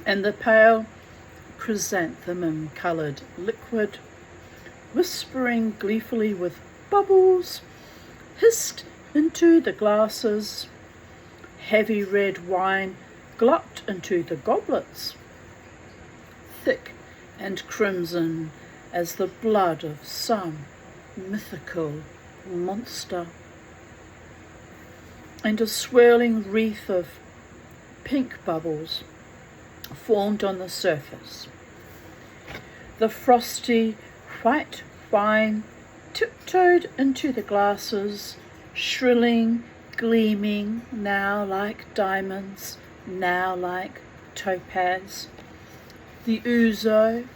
and the pale chrysanthemum-coloured liquid, whispering gleefully with bubbles, hissed into the glasses. Heavy red wine glucked into the goblets, thick and crimson as the blood of some mythical monster, and a swirling wreath of pink bubbles formed on the surface. The frosty white wine tiptoed into the glasses, shrilling, gleaming, now like diamonds, now like topaz. The ouzo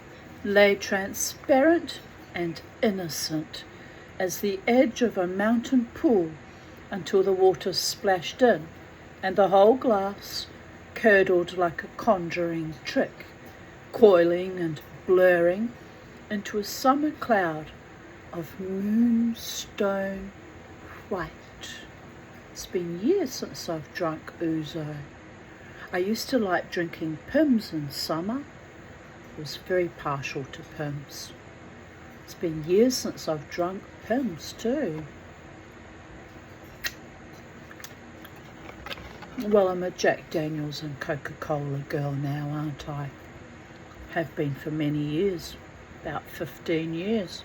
lay transparent and innocent as the edge of a mountain pool until the water splashed in and the whole glass curdled like a conjuring trick, coiling and blurring into a summer cloud of moonstone white. It's been years since I've drunk ouzo. I used to like drinking Pimm's in summer. I was very partial to Pimm's. It's been years since I've drunk Pimm's too. Well, I'm a Jack Daniels and Coca-Cola girl now, aren't I? Have been for many years, about 15 years.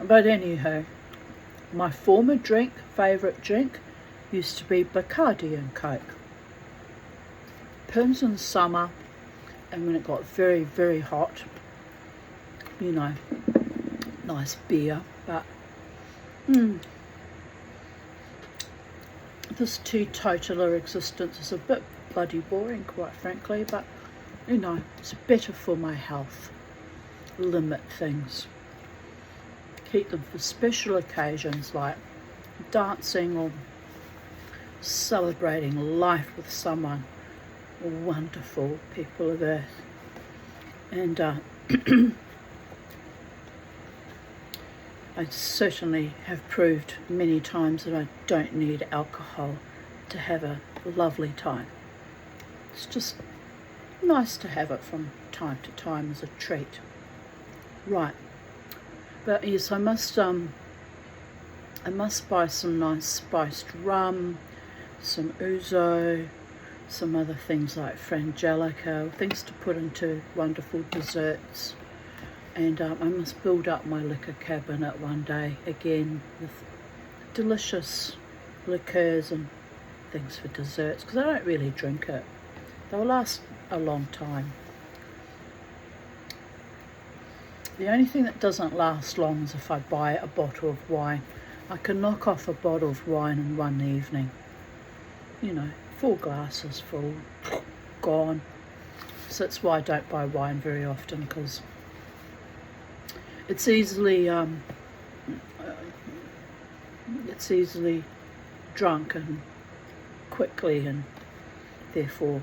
But anyhow, my former favourite drink, used to be Bacardi and Coke. Pimm's in summer, and when it got very, very hot, you know, nice beer, but this teetotaler existence is a bit bloody boring, quite frankly, but you know, it's better for my health. Limit things. Keep them for special occasions like dancing or celebrating life with someone wonderful, people of Earth. And I certainly have proved many times that I don't need alcohol to have a lovely time. It's just nice to have it from time to time as a treat. Right, but yes, I must buy some nice spiced rum, some ouzo, some other things like frangelico, things to put into wonderful desserts. And I must build up my liquor cabinet one day again with delicious liqueurs and things for desserts, because I don't really drink it. They'll last a long time. The only thing that doesn't last long is if I buy a bottle of wine. I can knock off a bottle of wine in one evening. You know, 4 glasses full, gone. So that's why I don't buy wine very often, because it's easily drunk and quickly, and therefore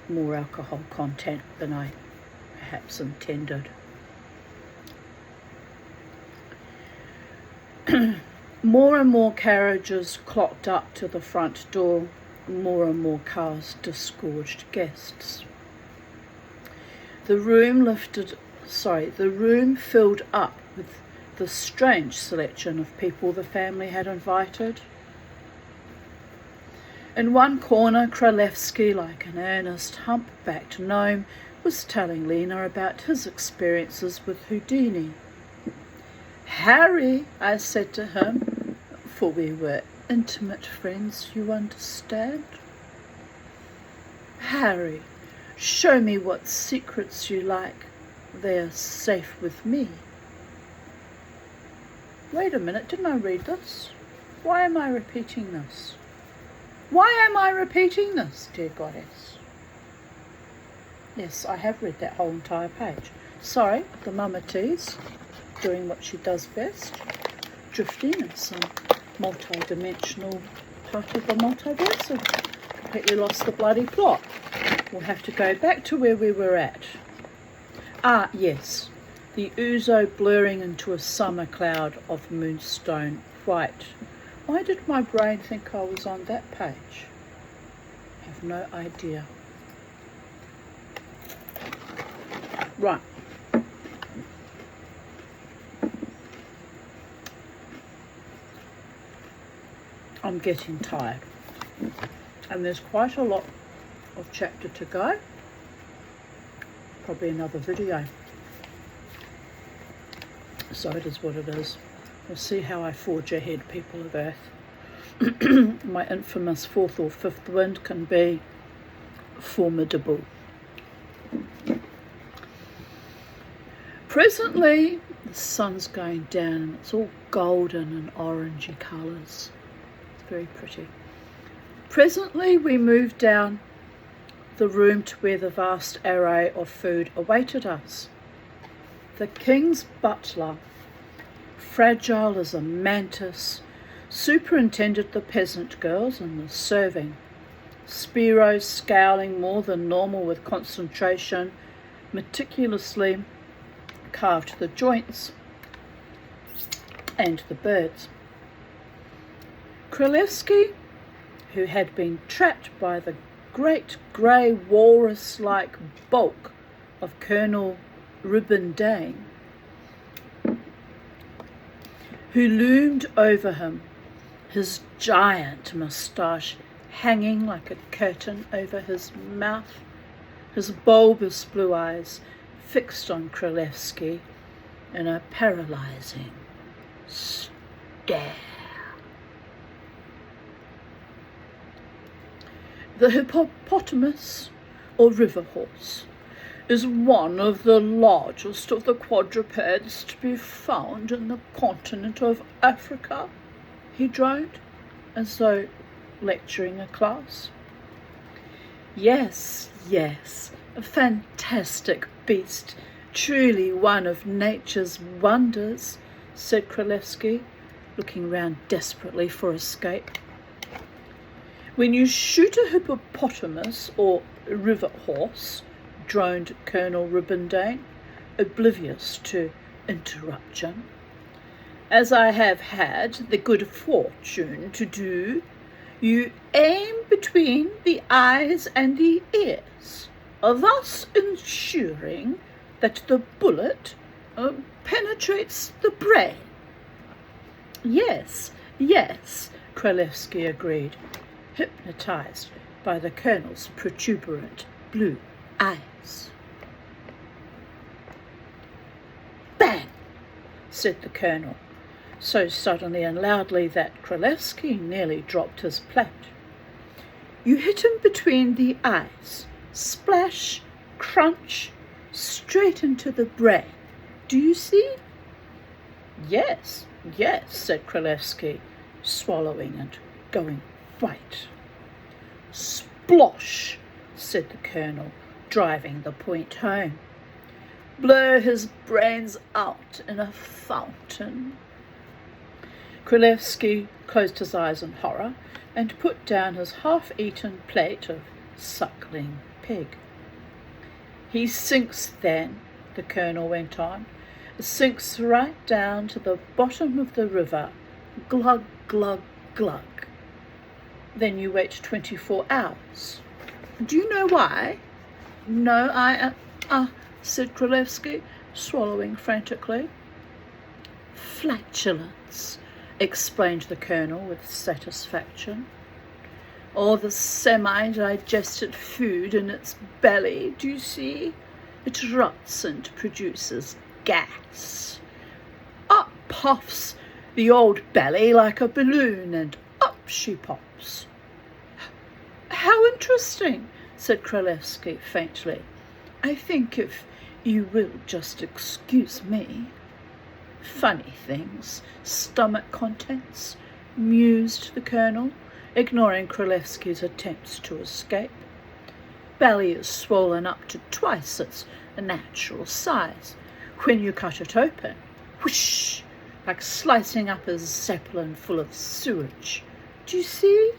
more alcohol content than I perhaps intended. More and more carriages clocked up to the front door. More and more cars disgorged guests. The room filled up with the strange selection of people the family had invited. In one corner, Kralevsky, like an earnest, humpbacked gnome, was telling Lena about his experiences with Houdini. "Harry," I said to him, for we were intimate friends, you understand. "Harry, show me what secrets you like. They're safe with me." Wait a minute, didn't I read this? Why am I repeating this? Why am I repeating this, dear goddess? Yes, I have read that whole entire page. Sorry, the Mama T's doing what she does best, drifting in some multi-dimensional part of the multiverse, and completely lost the bloody plot. We'll have to go back to where we were at. Ah, yes, the ouzo blurring into a summer cloud of moonstone white. Why did my brain think I was on that page? I have no idea. Right. I'm getting tired. And there's quite a lot of chapter to go. Probably another video. So it is what it is. We'll see how I forge ahead, people of Earth. My infamous fourth or fifth wind can be formidable. Presently, the sun's going down and it's all golden and orangey colours. It's very pretty. Presently, we moved down the room to where the vast array of food awaited us. The king's butler, fragile as a mantis, superintended the peasant girls and the serving. Spiro, scowling more than normal with concentration, meticulously carved the joints and the birds. Kralevsky, who had been trapped by the great grey walrus-like bulk of Colonel Rubinstein, who loomed over him, his giant moustache hanging like a curtain over his mouth, his bulbous blue eyes fixed on Kralevsky in a paralysing stare. The hippopotamus, or river horse, is one of the largest of the quadrupeds to be found in the continent of Africa, he droned, as though lecturing a class. Yes, yes, a fantastic beast, truly one of nature's wonders, said Kralevsky, looking round desperately for escape. When you shoot a hippopotamus or river horse, droned Colonel Rubinstein, oblivious to interruption, as I have had the good fortune to do, you aim between the eyes and the ears, thus ensuring that the bullet penetrates the brain. Yes, yes, Kralevsky agreed, hypnotized by the colonel's protuberant blue eyes. Bang, said the colonel, so suddenly and loudly that Kralevsky nearly dropped his plate. You hit him between the eyes. Splash, crunch, straight into the brain. Do you see? Yes, yes, said Kralevsky, swallowing and going white. Splosh, said the colonel, driving the point home. Blow his brains out in a fountain. Kralevsky closed his eyes in horror and put down his half-eaten plate of suckling pig. He sinks then, the colonel went on, sinks right down to the bottom of the river, glug, glug, glug. Then you wait 24 hours. Do you know why? No, said Kralevsky, swallowing frantically. Flatulence, explained the colonel with satisfaction. or the semi-digested food in its belly, do you see? It rots and produces gas. Up puffs the old belly like a balloon, and up she pops. How interesting, said Kralevsky faintly. I think if you will just excuse me. Funny things, stomach contents, mused the colonel, ignoring Kralevsky's attempts to escape. Belly is swollen up to twice its natural size. When you cut it open, whoosh, like slicing up a zeppelin full of sewage. Do you see?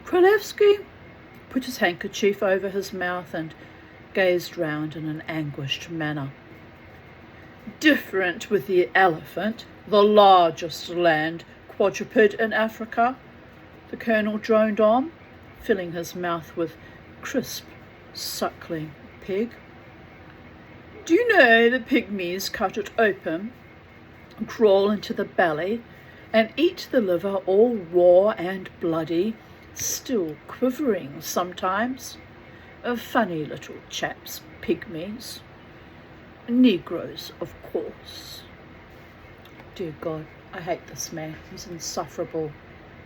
Kralevsky put his handkerchief over his mouth and gazed round in an anguished manner. Different with the elephant, the largest land quadruped in Africa, the colonel droned on, filling his mouth with crisp, suckling pig. Do you know the pygmies cut it open, crawl into the belly, and eat the liver all raw and bloody, still quivering sometimes? Funny little chaps, pygmies. Negroes, of course. Dear God, I hate this man. He's insufferable.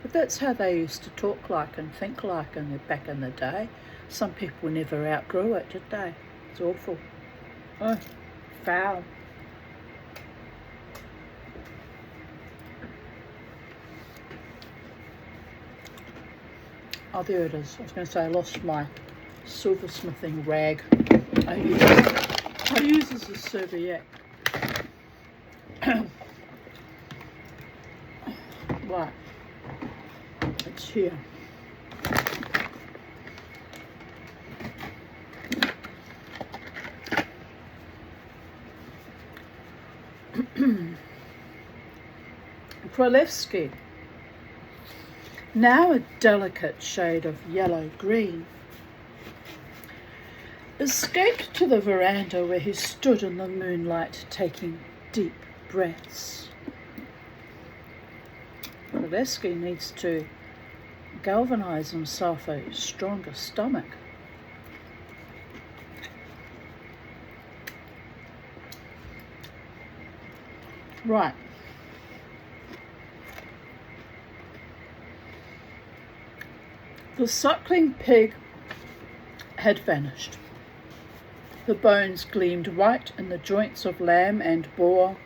But that's how they used to talk like and think like back in the day. Some people never outgrew it, did they? It's awful. Oh, foul. Oh, there it is. I was going to say I lost my silversmithing rag. I use as a serviette. Right. It's here. Kralevsky, now a delicate shade of yellow-green, escaped to the veranda where he stood in the moonlight taking deep breaths. Kralevsky needs to galvanize himself a stronger stomach. Right. The suckling pig had vanished. The bones gleamed white in the joints of lamb and boar,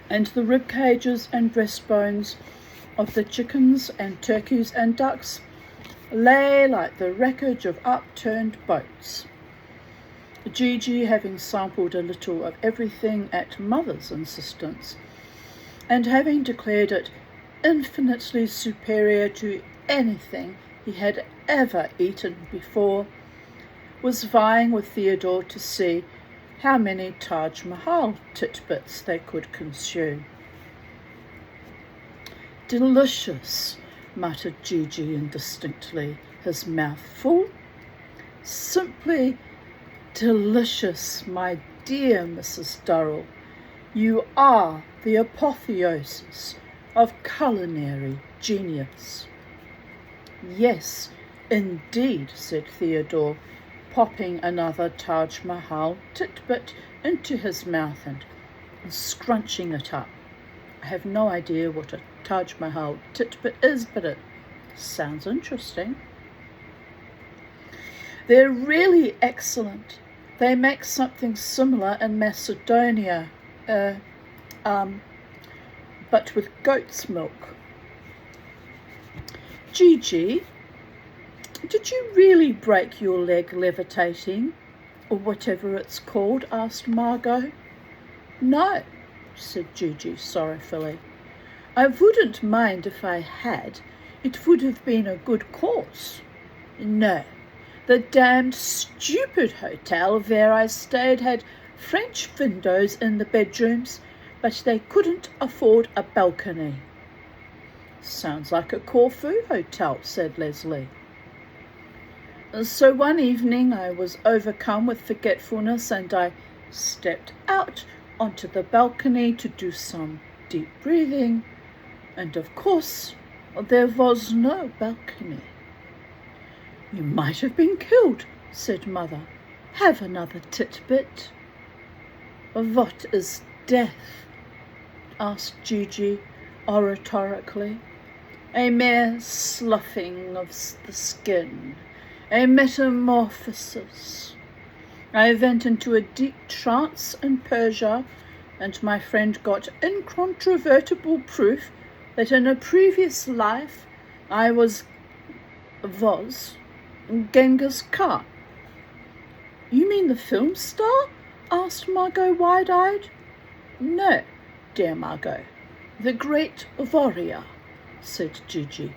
and the rib cages and breastbones of the chickens and turkeys and ducks lay like the wreckage of upturned boats. Gigi, having sampled a little of everything at Mother's insistence, and having declared it infinitely superior to anything he had ever eaten before, was vying with Theodore to see how many Taj Mahal titbits they could consume. Delicious, muttered Gigi indistinctly, his mouth full. Simply delicious, my dear Mrs. Durrell. You are the apotheosis of culinary genius. Yes, indeed, said Theodore, popping another Taj Mahal titbit into his mouth and scrunching it up. I have no idea what a Taj Mahal titbit is, but it sounds interesting. They're really excellent. They make something similar in Macedonia, but with goat's milk. Gigi, did you really break your leg levitating, or whatever it's called? Asked Margot. No, said Gigi sorrowfully. I wouldn't mind if I had. It would have been a good cause. No, the damned stupid hotel where I stayed had French windows in the bedrooms, but they couldn't afford a balcony. Sounds like a Corfu hotel, said Leslie. So one evening I was overcome with forgetfulness and I stepped out onto the balcony to do some deep breathing, and of course there was no balcony. You might have been killed, said Mother. Have another titbit. What is death? Asked Gigi oratorically. A mere sloughing of the skin, a metamorphosis. I went into a deep trance in Persia, and my friend got incontrovertible proof that in a previous life I was Genghis Khan. You mean the film star? Asked Margot wide-eyed. No, dear Margot, the great warrior, said Gigi.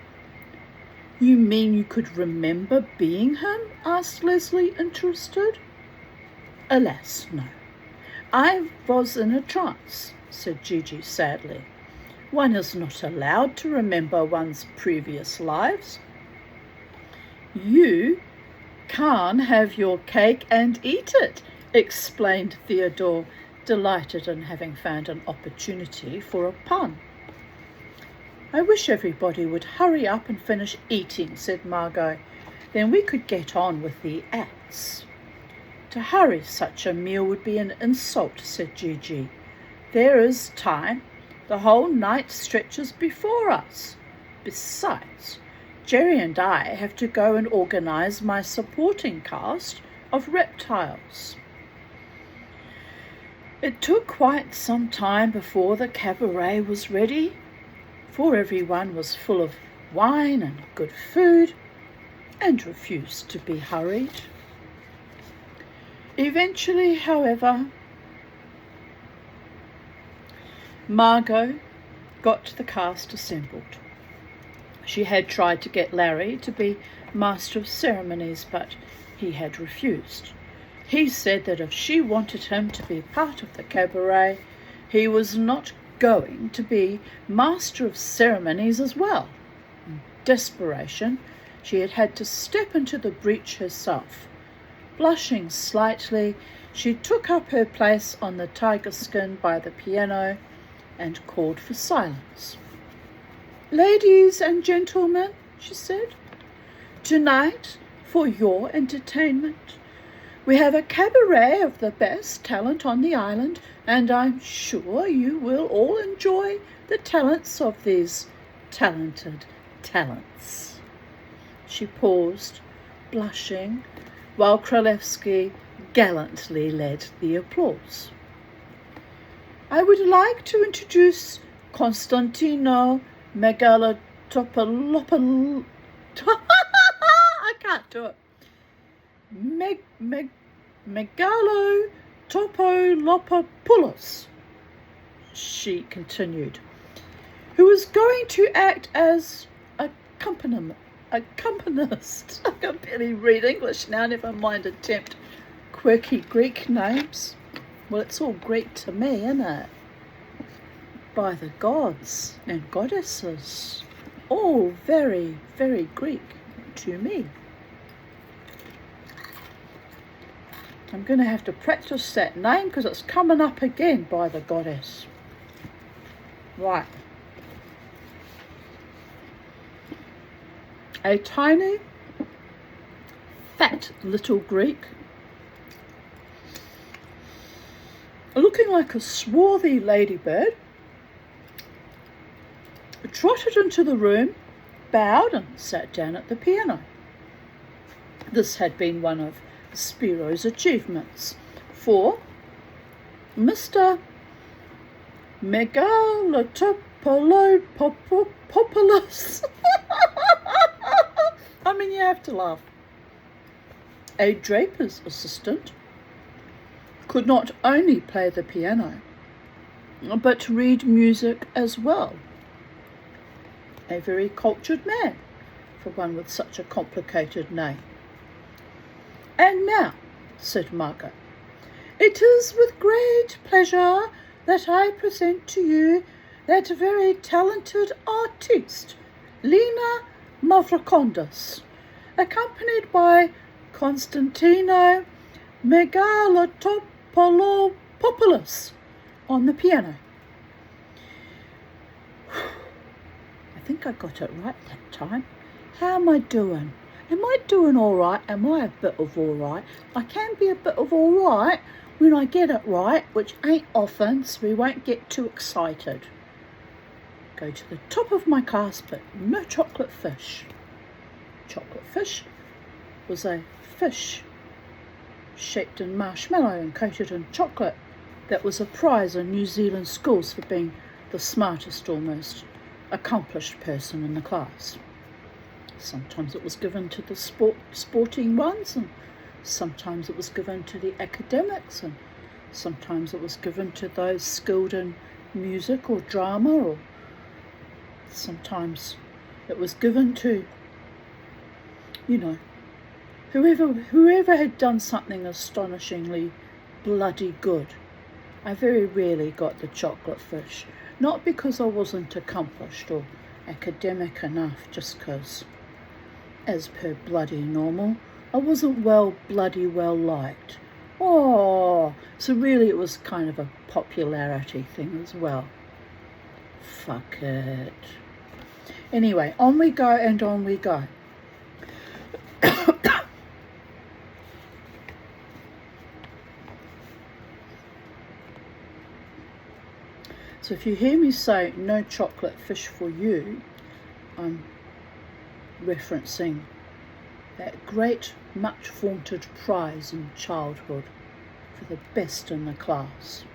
You mean you could remember being him? Asked Leslie, interested. Alas, no. I was in a trance, said Gigi sadly. One is not allowed to remember one's previous lives. You can't have your cake and eat it, explained Theodore, delighted in having found an opportunity for a pun. I wish everybody would hurry up and finish eating, said Margot. Then we could get on with the acts. To hurry such a meal would be an insult, said Gigi. There is time. The whole night stretches before us. Besides, Jerry and I have to go and organise my supporting cast of reptiles. It took quite some time before the cabaret was ready, for everyone was full of wine and good food and refused to be hurried. Eventually, however, Margot got the cast assembled. She had tried to get Larry to be Master of Ceremonies, but he had refused. He said that if she wanted him to be part of the cabaret, he was not going to be Master of Ceremonies as well. In desperation, she had had to step into the breach herself. Blushing slightly, she took up her place on the tiger skin by the piano and called for silence. Ladies and gentlemen, she said, tonight, for your entertainment, we have a cabaret of the best talent on the island, and I'm sure you will all enjoy the talents of these talented talents. She paused, blushing, while Kralevsky gallantly led the applause. I would like to introduce Konstantino Megalotopoulos. I can't do it. Megalotopoulos, she continued, who is going to act as accompanist. I can barely read English now, never mind attempt quirky Greek names. Well, it's all Greek to me, isn't it? By the gods and goddesses. All very, very Greek to me. I'm going to have to practice that name because it's coming up again, by the goddess. Right. A tiny, fat little Greek, looking like a swarthy ladybird, trotted into the room, bowed and sat down at the piano. This had been one of Spiro's achievements, for Mr. Megalotopoulos I mean, you have to laugh. A draper's assistant could not only play the piano, but read music as well. A very cultured man for one with such a complicated name. And now, said Margot, it is with great pleasure that I present to you that very talented artist, Lena Mavrokondas, accompanied by Konstantino Megalotopoulos on the piano. I think I got it right that time. How am I doing? Am I doing all right? Am I a bit of all right? I can be a bit of all right when I get it right, which ain't often, so we won't get too excited. Go to the top of my casket, no chocolate fish. Chocolate fish was a fish shaped in marshmallow and coated in chocolate that was a prize in New Zealand schools for being the smartest, almost accomplished person in the class. Sometimes it was given to the sporting ones, and sometimes it was given to the academics, and sometimes it was given to those skilled in music or drama, or sometimes it was given to, whoever had done something astonishingly bloody good. I very rarely got the chocolate fish, not because I wasn't accomplished or academic enough, just 'cause, as per bloody normal, I wasn't bloody well liked. Oh, so really it was kind of a popularity thing as well. Fuck it. Anyway, on we go and on we go. So if you hear me say no chocolate fish for you, I'm referencing that great, much vaunted prize in childhood for the best in the class.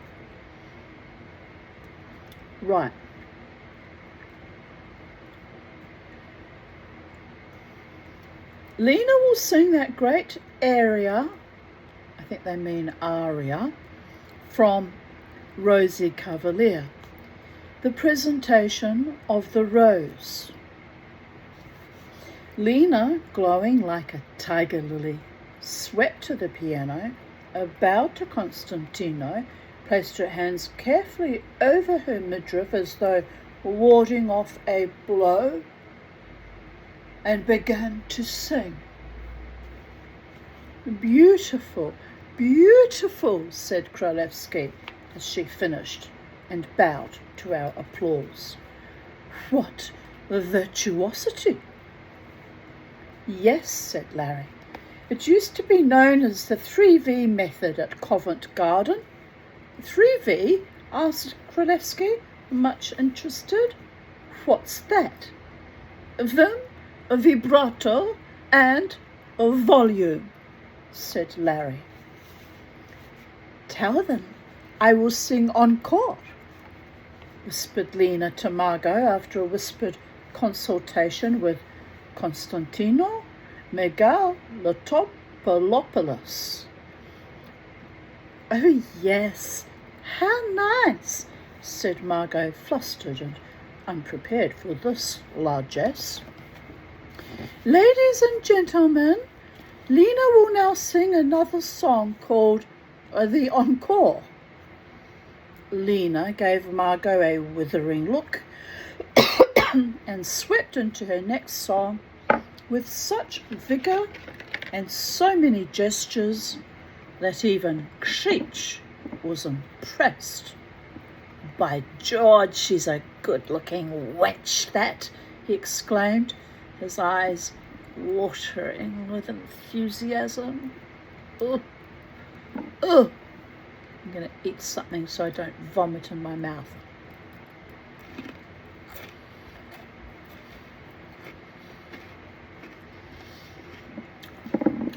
Right. Lena will sing that great aria, I think they mean aria, from Rosie Cavalier, the presentation of the rose. Lena, glowing like a tiger lily, swept to the piano, bowed to Konstantino, placed her hands carefully over her midriff as though warding off a blow, and began to sing. Beautiful, beautiful, said Kralevsky as she finished and bowed to our applause. What virtuosity! Yes, said Larry. It used to be known as the 3V method at Covent Garden. 3V? Asked Kralevsky, much interested. What's that? Vim, vibrato, and volume, said Larry. Tell them I will sing encore, whispered Lena to Margot after a whispered consultation with Konstantino Megalotopoulos. Oh, yes, how nice, said Margot, flustered and unprepared for this largesse. Ladies and gentlemen, Lena will now sing another song called The Encore. Lena gave Margot a withering look and swept into her next song with such vigour and so many gestures that even Creech was impressed. By George, she's a good-looking wench, that, he exclaimed, his eyes watering with enthusiasm. Ugh. Ugh. I'm going to eat something so I don't vomit in my mouth.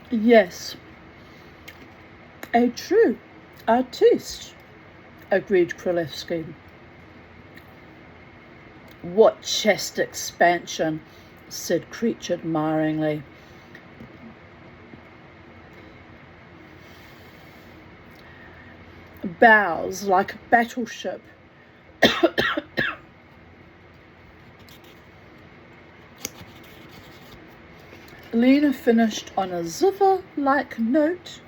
Yes, a true artiste, agreed Kralevsky. What chest expansion, said Creech admiringly. Bows like a battleship. Lena finished on a zither-like note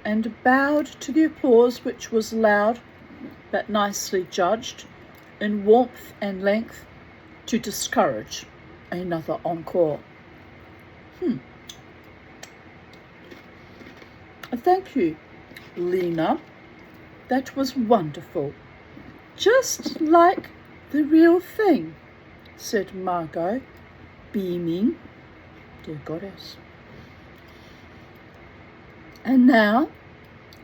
and bowed to the applause, which was loud but nicely judged in warmth and length to discourage another encore. Thank you, Lena. That was wonderful. Just like the real thing, said Margot, beaming. Dear goddess. And now,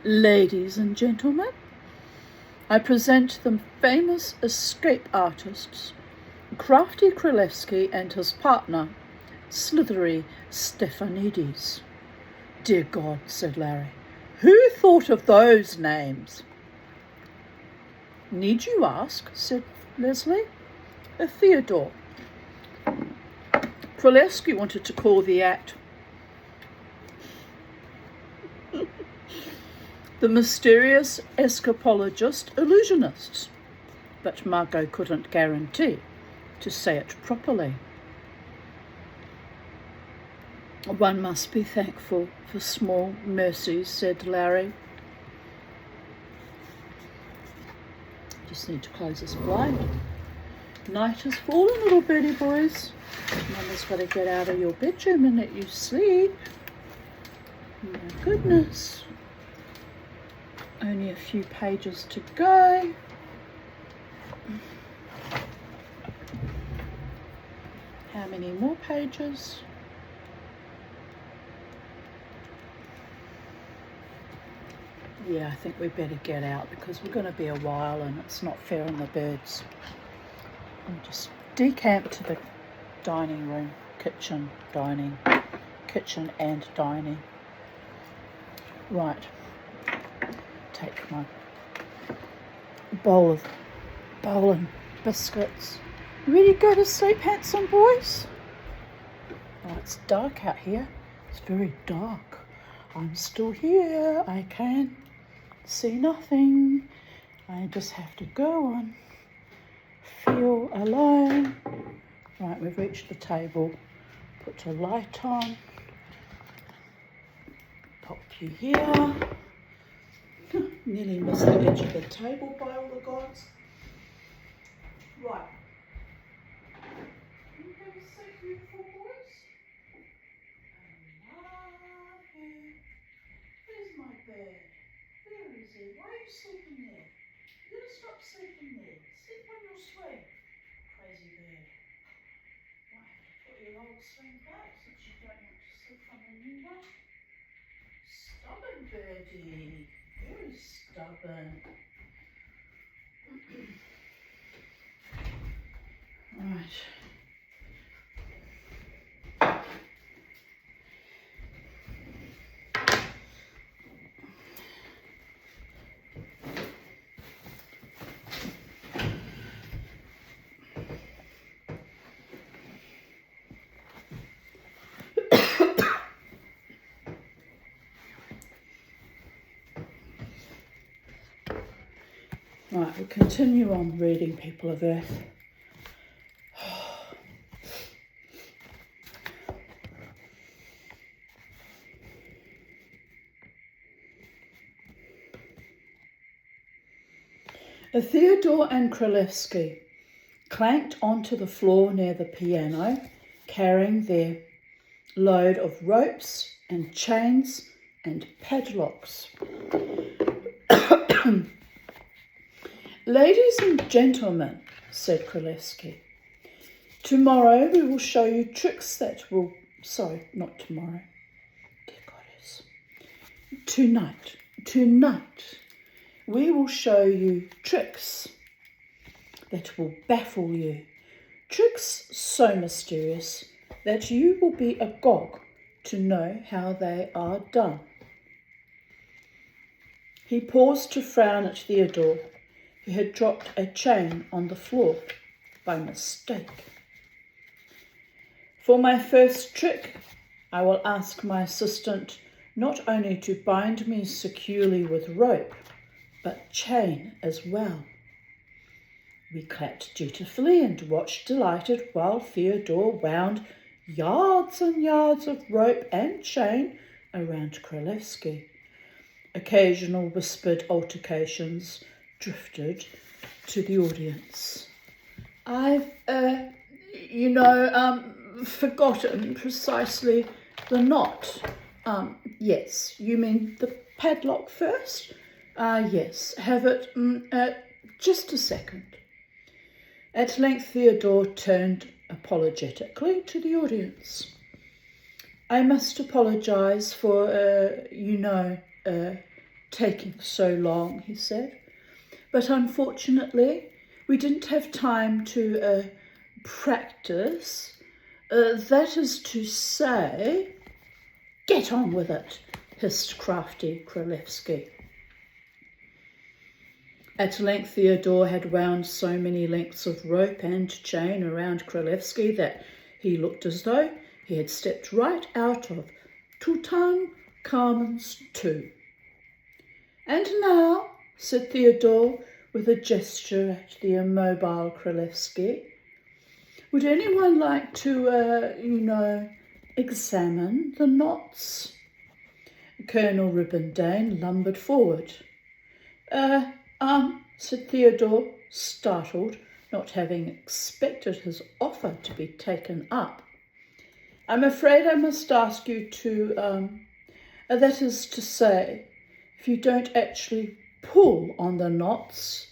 ladies and gentlemen, I present the famous escape artists, Crafty Królewski and his partner, Slithery Stefanides. Dear God, said Larry, who thought of those names? Need you ask, said Leslie. Theodore. Królewski wanted to call the act The Mysterious Escapologist Illusionists, but Margot couldn't guarantee to say it properly. One must be thankful for small mercies, said Larry. Just need to close this blind. Night has fallen, little birdie boys. Mama's got to get out of your bedroom and let you sleep. My goodness. Only a few pages to go. How many more pages? Yeah, I think we better get out because we're going to be a while and it's not fair on the birds. I'll just decamp to the dining room, kitchen and dining. Right. Take my bowl and biscuits. You ready to go to sleep, handsome boys? Oh, it's dark out here. It's very dark. I'm still here. I can see nothing. I just have to go on. Feel alone. Right, we've reached the table. Put a light on. Pop you here. Nearly missed the edge of the table by all the gods. Right. You have a seat, beautiful boys. I love you. Where's my bed? Where is he? Why are you sleeping there? You gotta stop sleeping there. Sleep on your swing. Crazy bird. Might have to put your old swing back since you don't want to sleep on the new one. Stubborn birdie. Very stubborn. Right. Right, we'll continue on reading People of Earth. Theodore and Królewski clanked onto the floor near the piano, carrying their load of ropes and chains and padlocks. Ladies and gentlemen, said Królewski, tomorrow we will show you tricks that will... Sorry, not tomorrow. Dear goddess. Tonight we will show you tricks that will baffle you. Tricks so mysterious that you will be agog to know how they are done. He paused to frown at Theodore, who had dropped a chain on the floor by mistake. For my first trick, I will ask my assistant not only to bind me securely with rope, but chain as well. We clapped dutifully and watched delighted while Theodore wound yards and yards of rope and chain around Królewski. Occasional whispered altercations drifted to the audience. I've, forgotten precisely the knot. Yes, you mean the padlock first? Yes, have it, just a second. At length Theodore turned apologetically to the audience. I must apologise for, taking so long, he said. But unfortunately, we didn't have time to practice. That is to say, get on with it, hissed crafty Kralevsky. At length Theodore had wound so many lengths of rope and chain around Kralevsky that he looked as though he had stepped right out of Tutankhamun's tomb. And now, said Theodore with a gesture at the immobile Kralevsky, would anyone like to, examine the knots? Colonel Ribbendane lumbered forward. Said Theodore, startled, not having expected his offer to be taken up. I'm afraid I must ask you to, that is to say, if you don't actually pull on the knots,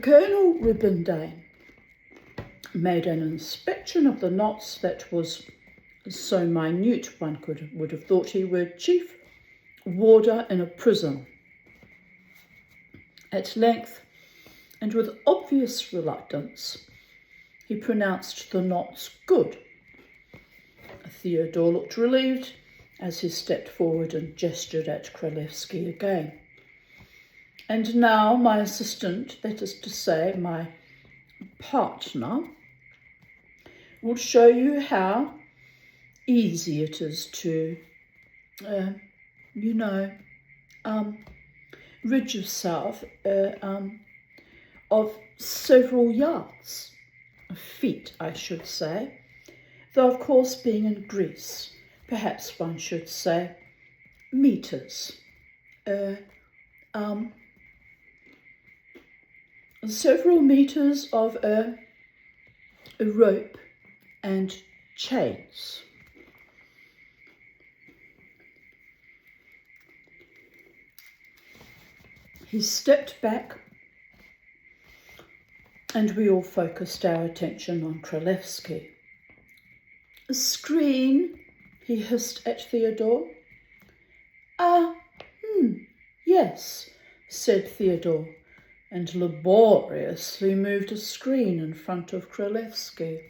Colonel Ribbendane made an inspection of the knots that was so minute one would have thought he were chief warder in a prison. At length, and with obvious reluctance, he pronounced the knots good. Theodore looked relieved as he stepped forward and gestured at Kralevsky again. And now my assistant, that is to say, my partner, will show you how easy it is to, rid yourself of several yards, feet, I should say, though of course being in Greece, perhaps one should say meters. Several meters of a rope and chains. He stepped back and we all focused our attention on Kralevsky. A screen, he hissed at Theodore. Yes, said Theodore, and laboriously moved a screen in front of Kralevsky.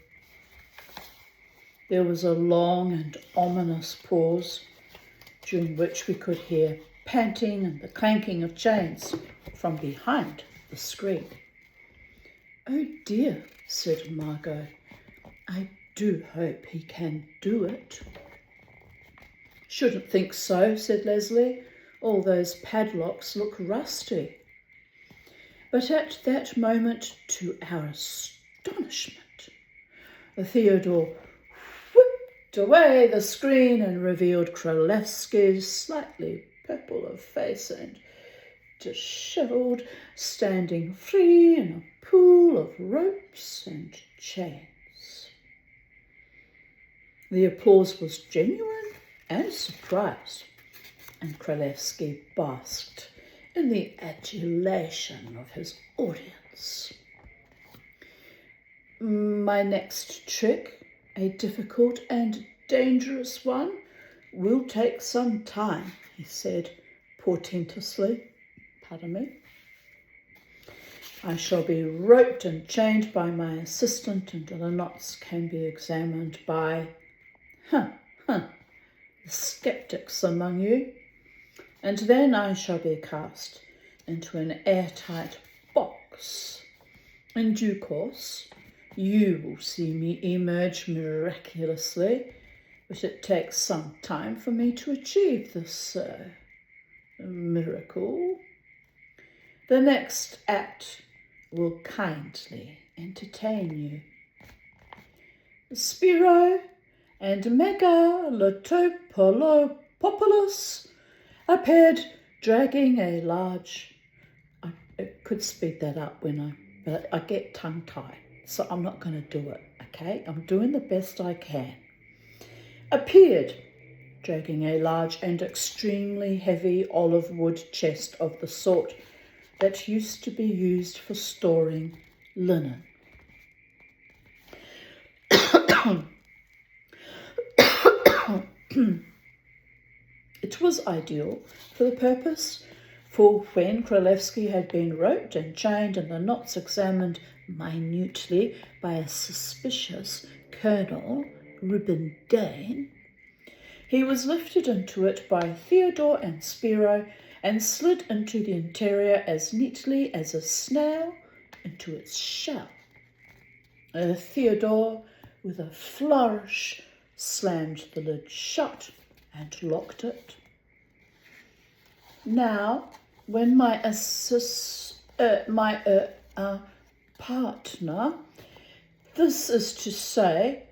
There was a long and ominous pause, during which we could hear panting and the clanking of chains from behind the screen. Oh dear, said Margot. I do hope he can do it. Shouldn't think so, said Leslie. All those padlocks look rusty. But at that moment, to our astonishment, Theodore whipped away the screen and revealed Kralevsky's slightly purple of face and dishevelled, standing free in a pool of ropes and chains. The applause was genuine and surprised, and Kralevsky basked in the adulation of his audience. My next trick, a difficult and dangerous one, will take some time, he said portentously. Pardon me. I shall be roped and chained by my assistant until the knots can be examined by, the sceptics among you, and then I shall be cast into an airtight box. In due course, you will see me emerge miraculously, but it takes some time for me to achieve this miracle. The next act will kindly entertain you. Spiro and Megalotopolopopoulos appeared dragging a large... I could speed that up but I get tongue-tied, so I'm not going to do it, okay? I'm doing the best I can. Appeared dragging a large and extremely heavy olive wood chest of the sort that used to be used for storing linen. It was ideal for the purpose, for when Królewski had been roped and chained and the knots examined minutely by a suspicious Colonel Rubindane, he was lifted into it by Theodore and Spiro and slid into the interior as neatly as a snail into its shell. Theodore, with a flourish, slammed the lid shut and locked it. Now, when my partner, this is to say,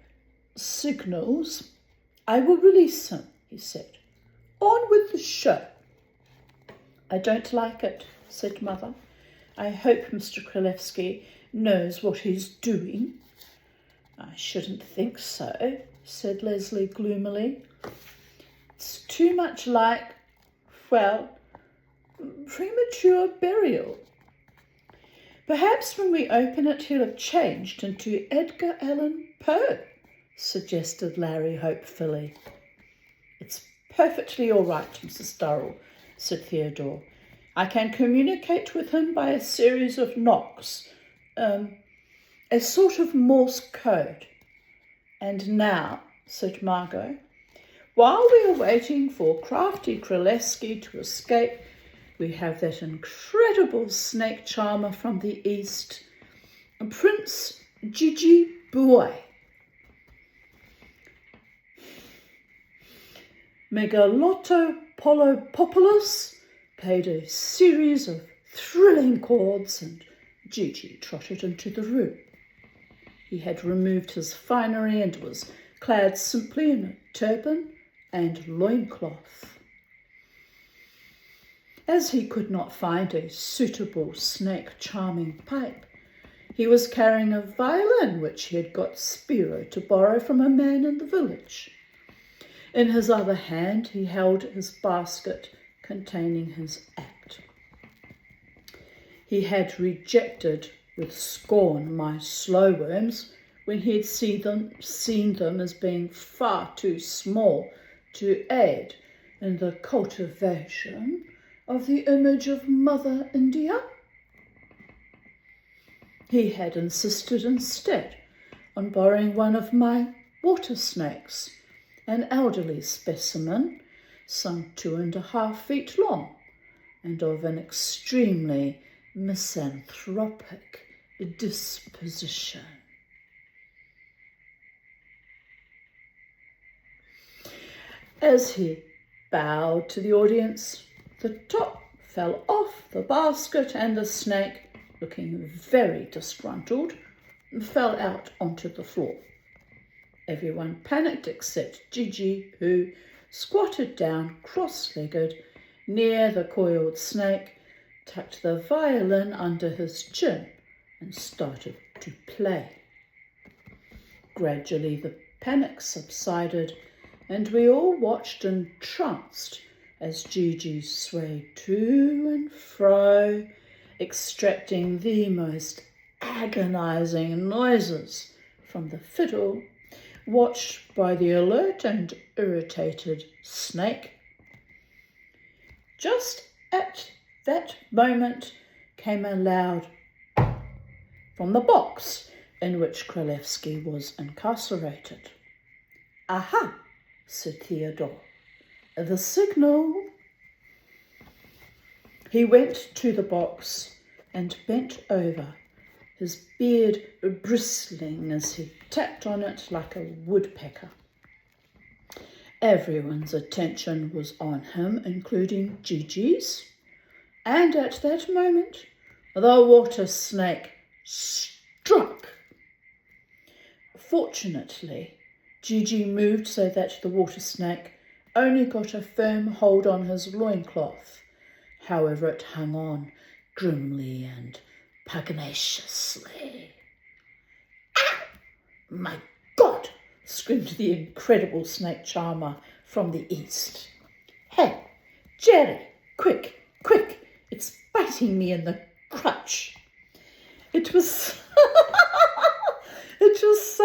signals, I will release him, he said. On with the show. I don't like it, said Mother. I hope Mr. Królewski knows what he's doing. I shouldn't think so, said Leslie gloomily. It's too much like, well, premature burial. Perhaps when we open it he'll have changed into Edgar Allan Poe, suggested Larry hopefully. It's perfectly all right, Mrs. Durrell, said Theodore. I can communicate with him by a series of knocks, a sort of Morse code. And now, said Margot, while we are waiting for crafty Królewski to escape, we have that incredible snake charmer from the East, Prince Gigi Boy. Megalotopolopopoulos played a series of thrilling chords and Gigi trotted into the room. He had removed his finery and was clad simply in a turban and loincloth. As he could not find a suitable snake-charming pipe, he was carrying a violin which he had got Spiro to borrow from a man in the village. In his other hand he held his basket containing his act. He had rejected with scorn my slow worms when he had seen them as being far too small to aid in the cultivation of the image of Mother India. He had insisted instead on borrowing one of my water snakes, an elderly specimen, some 2.5 feet long, and of an extremely misanthropic disposition. As he bowed to the audience, the top fell off the basket and the snake, looking very disgruntled, fell out onto the floor. Everyone panicked except Gigi, who squatted down cross-legged near the coiled snake, tucked the violin under his chin and started to play. Gradually the panic subsided and we all watched entranced as Gigi swayed to and fro, extracting the most agonizing noises from the fiddle, watched by the alert and irritated snake. Just at that moment came a loud from the box in which Królewski was incarcerated. Aha, said Theodore, the signal. He went to the box and bent over, his beard bristling as he tapped on it like a woodpecker. Everyone's attention was on him, including Gigi's, and at that moment the water snake struck. Fortunately, Gigi moved so that the water snake only got a firm hold on his loincloth. However, it hung on grimly and pugnaciously. "Ah! My God!" screamed the incredible snake charmer from the east. "Hey, Jerry, quick, quick, it's biting me in the crutch." It was, so,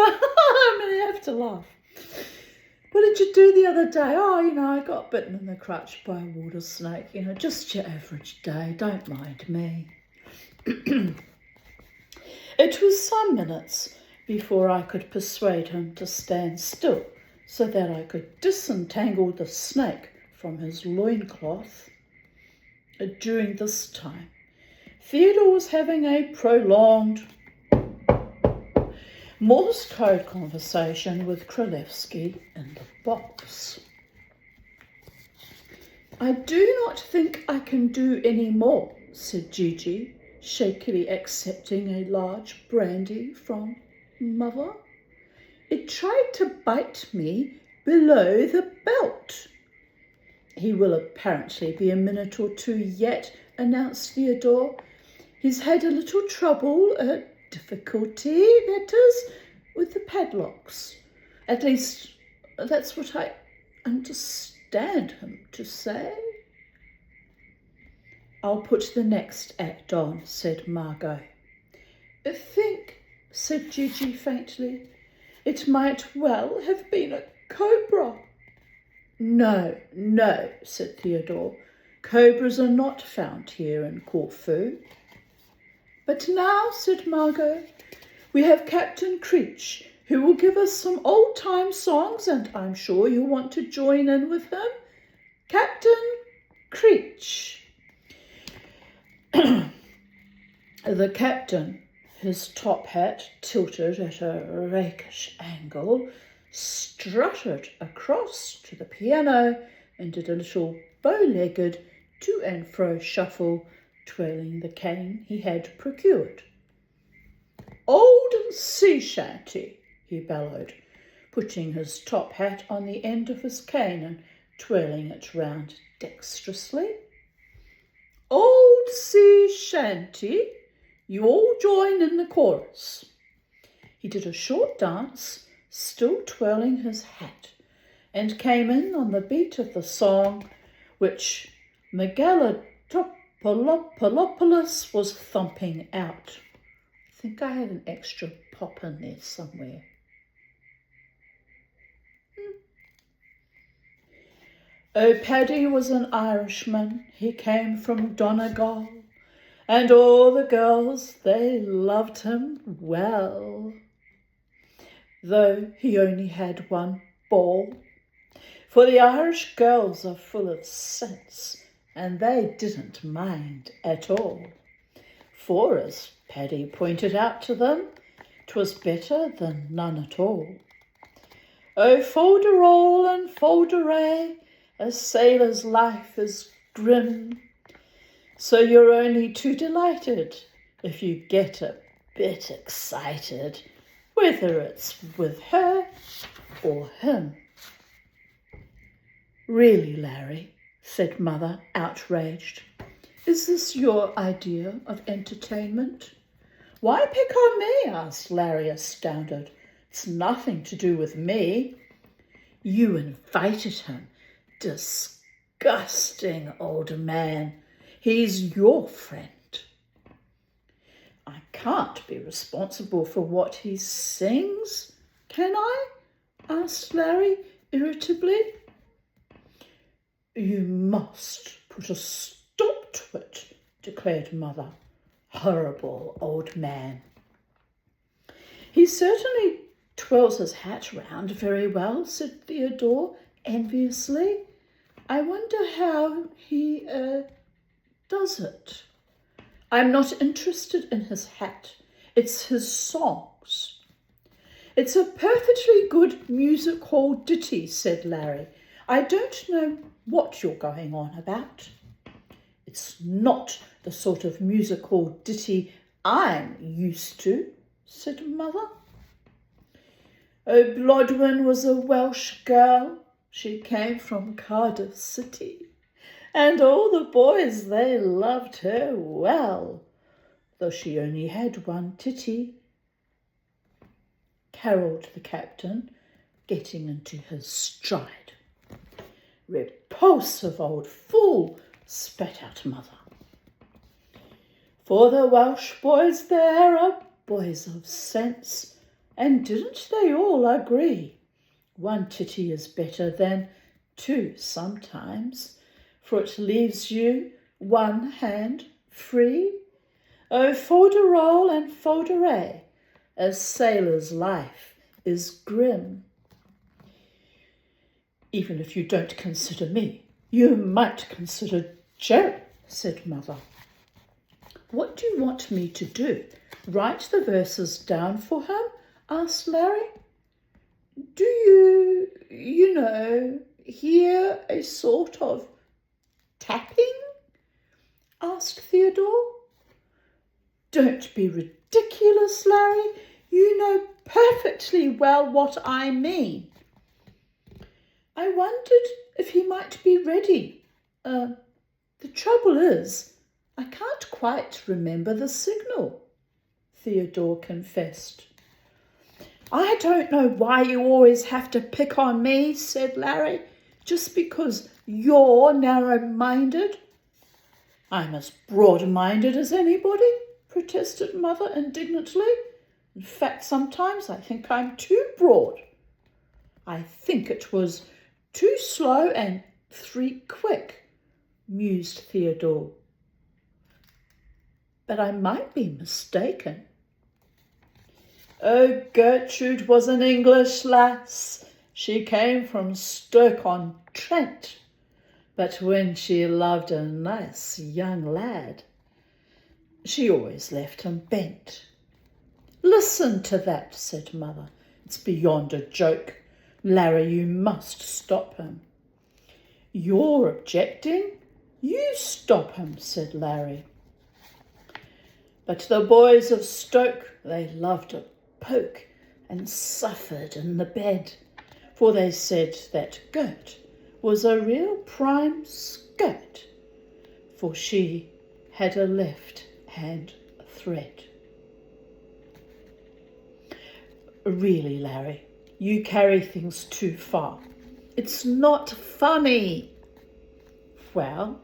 I'm going to have to laugh. "What did you do the other day?" "Oh, I got bitten in the crutch by a water snake. Just your average day. Don't mind me." It was some minutes before I could persuade him to stand still so that I could disentangle the snake from his loincloth. During this time, Theodore was having a prolonged Morse code conversation with Kralevsky in the box. "I do not think I can do any more," said Gigi, shakily accepting a large brandy from Mother. "It tried to bite me below the belt." "He will apparently be a minute or two yet," announced Theodore. "He's had a little trouble, difficulty, that is, with the padlocks. At least, that's what I understand him to say." "I'll put the next act on," said Margot. "I think," said Gigi faintly, "it might well have been a cobra." No, said Theodore. "Cobras are not found here in Corfu." "But now," said Margot, "we have Captain Creech, who will give us some old-time songs, and I'm sure you'll want to join in with him. Captain Creech." The captain, his top hat tilted at a rakish angle, strutted across to the piano and did a little bow-legged to-and-fro shuffle, twirling the cane he had procured. "Old sea shanty," he bellowed, putting his top hat on the end of his cane and twirling it round dexterously. "Old sea shanty, you all join in the chorus." He did a short dance, still twirling his hat, and came in on the beat of the song which Megalotopolopoulos was thumping out. I think I had an extra pop in there somewhere. Oh, Paddy was an Irishman, he came from Donegal, and all the girls, they loved him well, though he only had one ball, for the Irish girls are full of sense, and they didn't mind at all. For, as Paddy pointed out to them, 'twas better than none at all. Oh, fol-de-rol and fol-de-ray, a sailor's life is grim, so you're only too delighted if you get a bit excited, whether it's with her or him. "Really, Larry," said Mother, outraged, "is this your idea of entertainment?" "Why pick on me?" asked Larry, astounded. "It's nothing to do with me." "You invited him. Disgusting old man. He's your friend." "I can't be responsible for what he sings, can I?" asked Larry irritably. "You must put a stop to it," declared Mother. "Horrible old man." "He certainly twirls his hat round very well," said Theodore enviously. "I wonder how he does it." "I'm not interested in his hat. It's his songs." "It's a perfectly good music hall ditty," said Larry. "I don't know what you're going on about." "It's not the sort of music hall ditty I'm used to," said Mother. Oh, Blodwen was a Welsh girl. She came from Cardiff City, and all the boys they loved her well, though she only had one titty, caroled the captain, getting into his stride. Repulsive old fool, spat out Mother. For the Welsh boys there are boys of sense, and didn't they all agree? One titty is better than two sometimes, for it leaves you one hand free. Oh, folderol and folderay, a sailor's life is grim. Even if you don't consider me, you might consider Jerry, said Mother. What do you want me to do? Write the verses down for him? Asked Larry. Do you know, hear a sort of tapping? Asked Theodore. Don't be ridiculous, Larry. You know perfectly well what I mean. I wondered if he might be ready. The trouble is, I can't quite remember the signal, Theodore confessed. I don't know why you always have to pick on me, said Larry, just because you're narrow-minded. I'm as broad-minded as anybody, protested Mother indignantly. In fact, sometimes I think I'm too broad. I think it was 2 slow and 3 quick, mused Theodore. But I might be mistaken. Oh, Gertrude was an English lass. She came from Stoke-on-Trent. But when she loved a nice young lad, she always left him bent. Listen to that, said Mother. It's beyond a joke. Larry, you must stop him. You're objecting? You stop him, said Larry. But the boys of Stoke, they loved a poke and suffered in the bed, for they said that Gert was a real prime skirt, for she had a left-hand thread. Really, Larry, you carry things too far. It's not funny. Well,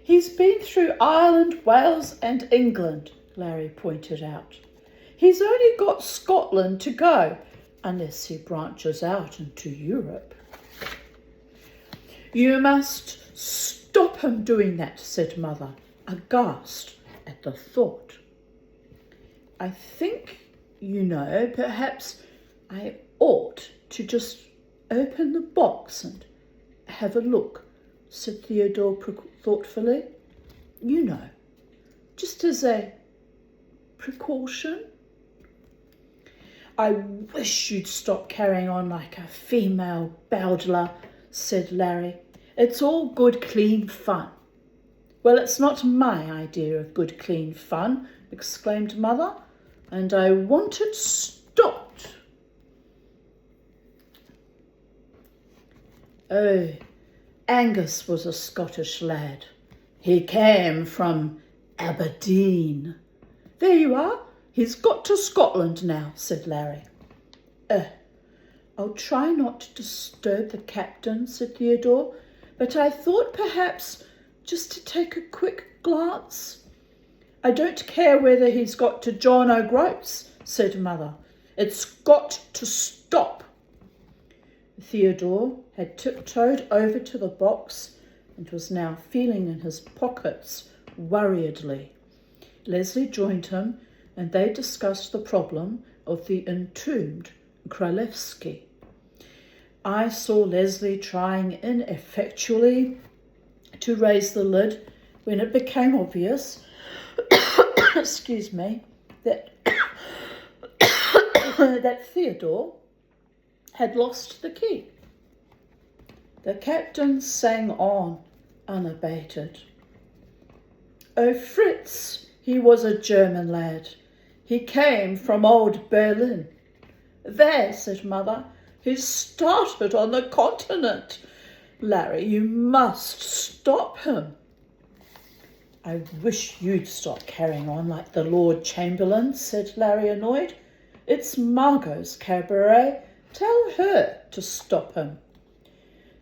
he's been through Ireland, Wales and England, Larry pointed out. He's only got Scotland to go, unless he branches out into Europe. You must stop him doing that, said Mother, aghast at the thought. I think, perhaps I ought to just open the box and have a look, said Theodore thoughtfully. Just as a precaution. I wish you'd stop carrying on like a female bowdler, said Larry. It's all good, clean fun. Well, it's not my idea of good, clean fun, exclaimed Mother, and I want it stopped. Oh, Angus was a Scottish lad. He came from Aberdeen. There you are. He's got to Scotland now, said Larry. I'll try not to disturb the captain, said Theodore, but I thought perhaps just to take a quick glance. I don't care whether he's got to John O'Groats, said Mother. It's got to stop. Theodore had tiptoed over to the box and was now feeling in his pockets worriedly. Leslie joined him, and they discussed the problem of the entombed Kralevsky. I saw Leslie trying ineffectually to raise the lid when it became obvious, excuse me, that that Theodore had lost the key. The captain sang on, unabated. Oh, Fritz, he was a German lad. He came from old Berlin. There, said Mother, he's started on the continent. Larry, you must stop him. I wish you'd stop carrying on like the Lord Chamberlain, said Larry, annoyed. It's Margot's cabaret. Tell her to stop him.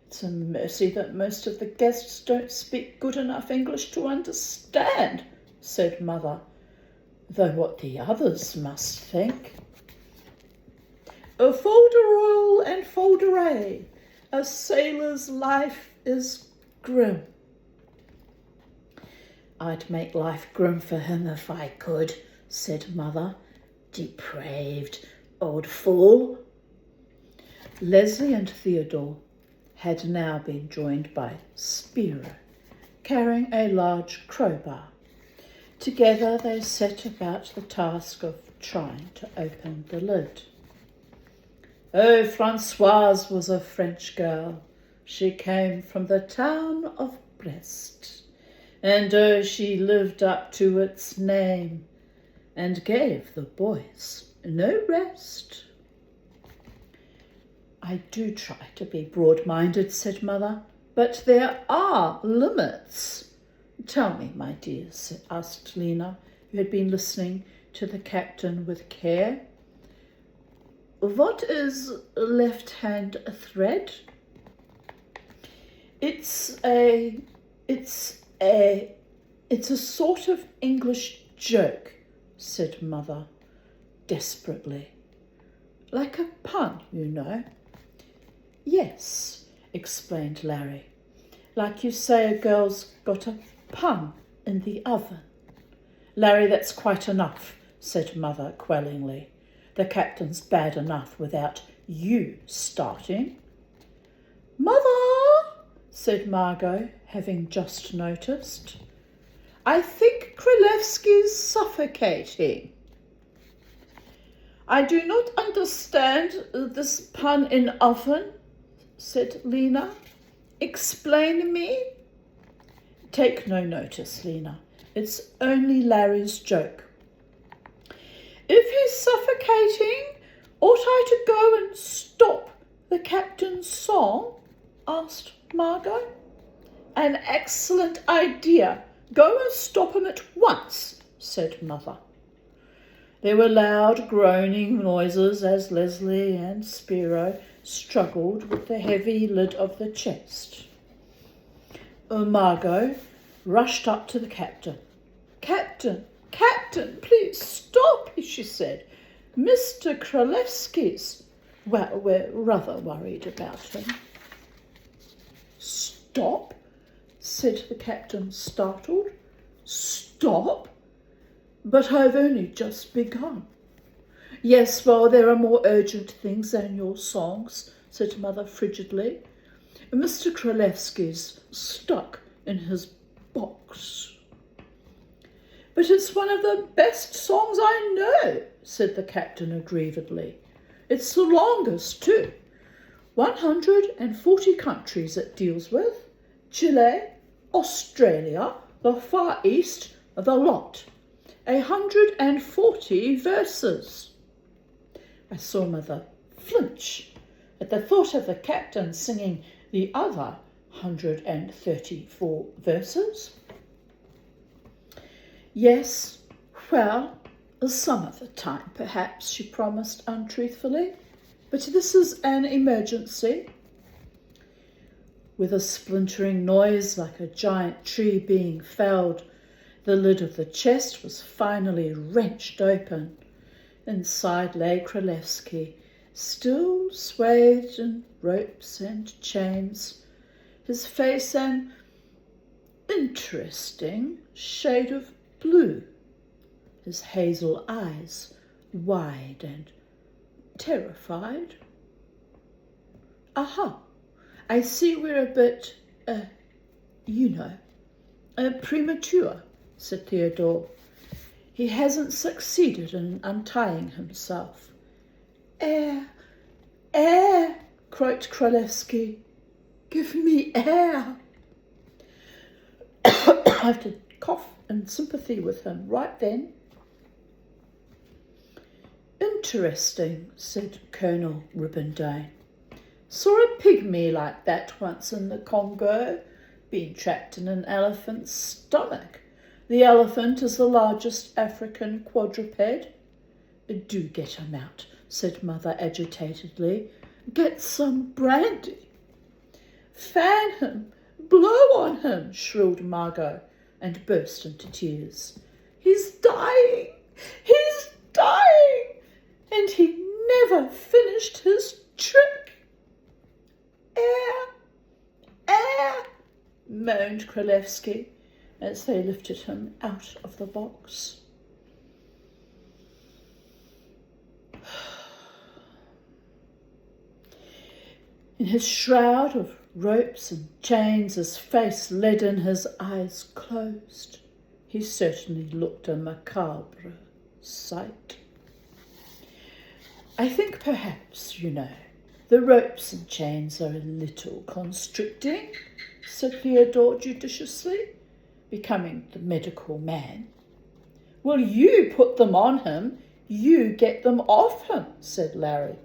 It's a mercy that most of the guests don't speak good enough English to understand, said Mother, though what the others must think. A folderol and folderay, a sailor's life is grim. I'd make life grim for him if I could, said Mother. Depraved old fool. Leslie and Theodore had now been joined by Spiro, carrying a large crowbar. Together they set about the task of trying to open the lid. Oh, Francoise was a French girl. She came from the town of Brest, and oh, she lived up to its name, and gave the boys no rest. I do try to be broad-minded, said Mother, but there are limits. Tell me, my dears, asked Lena, who had been listening to the captain with care. What is left-hand thread? It's a sort of English joke, said Mother, desperately. Like a pun, you know. Yes, explained Larry. Like you say a girl's got a pun in the oven. Larry, that's quite enough, said Mother quellingly. The captain's bad enough without you starting. Mother, said Margot, having just noticed. I think Kralevsky's suffocating. I do not understand this pun in oven, said Lena. Explain me. Take no notice, Lena. It's only Larry's joke. If he's suffocating, ought I to go and stop the captain's song? Asked Margot. An excellent idea. Go and stop him at once, said Mother. There were loud groaning noises as Leslie and Spiro struggled with the heavy lid of the chest. Margot rushed up to the captain. Captain, please stop, she said. Mr. Kralevsky's. Well, we're rather worried about him. Stop, said the captain, startled. Stop? But I've only just begun. Yes, well, there are more urgent things than your songs, said Mother frigidly. Mr. Kralevsky's stuck in his box. But it's one of the best songs I know, said the captain aggrievedly. It's the longest, too. 140 countries it deals with. Chile, Australia, the Far East, the lot. 140 verses. I saw Mother flinch at the thought of the captain singing the other 134 verses. Yes, well, some of the time, perhaps, she promised untruthfully, but this is an emergency. With a splintering noise like a giant tree being felled, the lid of the chest was finally wrenched open. Inside lay Kralevsky, still swathed in ropes and chains, his face an interesting shade of blue, his hazel eyes wide and terrified. Aha, I see we're a bit, premature, said Theodore. He hasn't succeeded in untying himself. Air, croaked Kralevsky. Give me air. I have to cough in sympathy with him right then. In interesting, said Colonel Ribbondane. Saw a pygmy like that once in the Congo, being trapped in an elephant's stomach. The elephant is the largest African quadruped. Do get him out, said Mother agitatedly. Get some brandy. Fan him, blow on him, shrilled Margot, and burst into tears. He's dying, he's dying, and he never finished his trick. Air, moaned Kralevsky as they lifted him out of the box. In his shroud of ropes and chains, his face leaden, his eyes closed, he certainly looked a macabre sight. I think perhaps, the ropes and chains are a little constricting, said Theodore judiciously, becoming the medical man. Well, you put them on him, you get them off him, said Larry.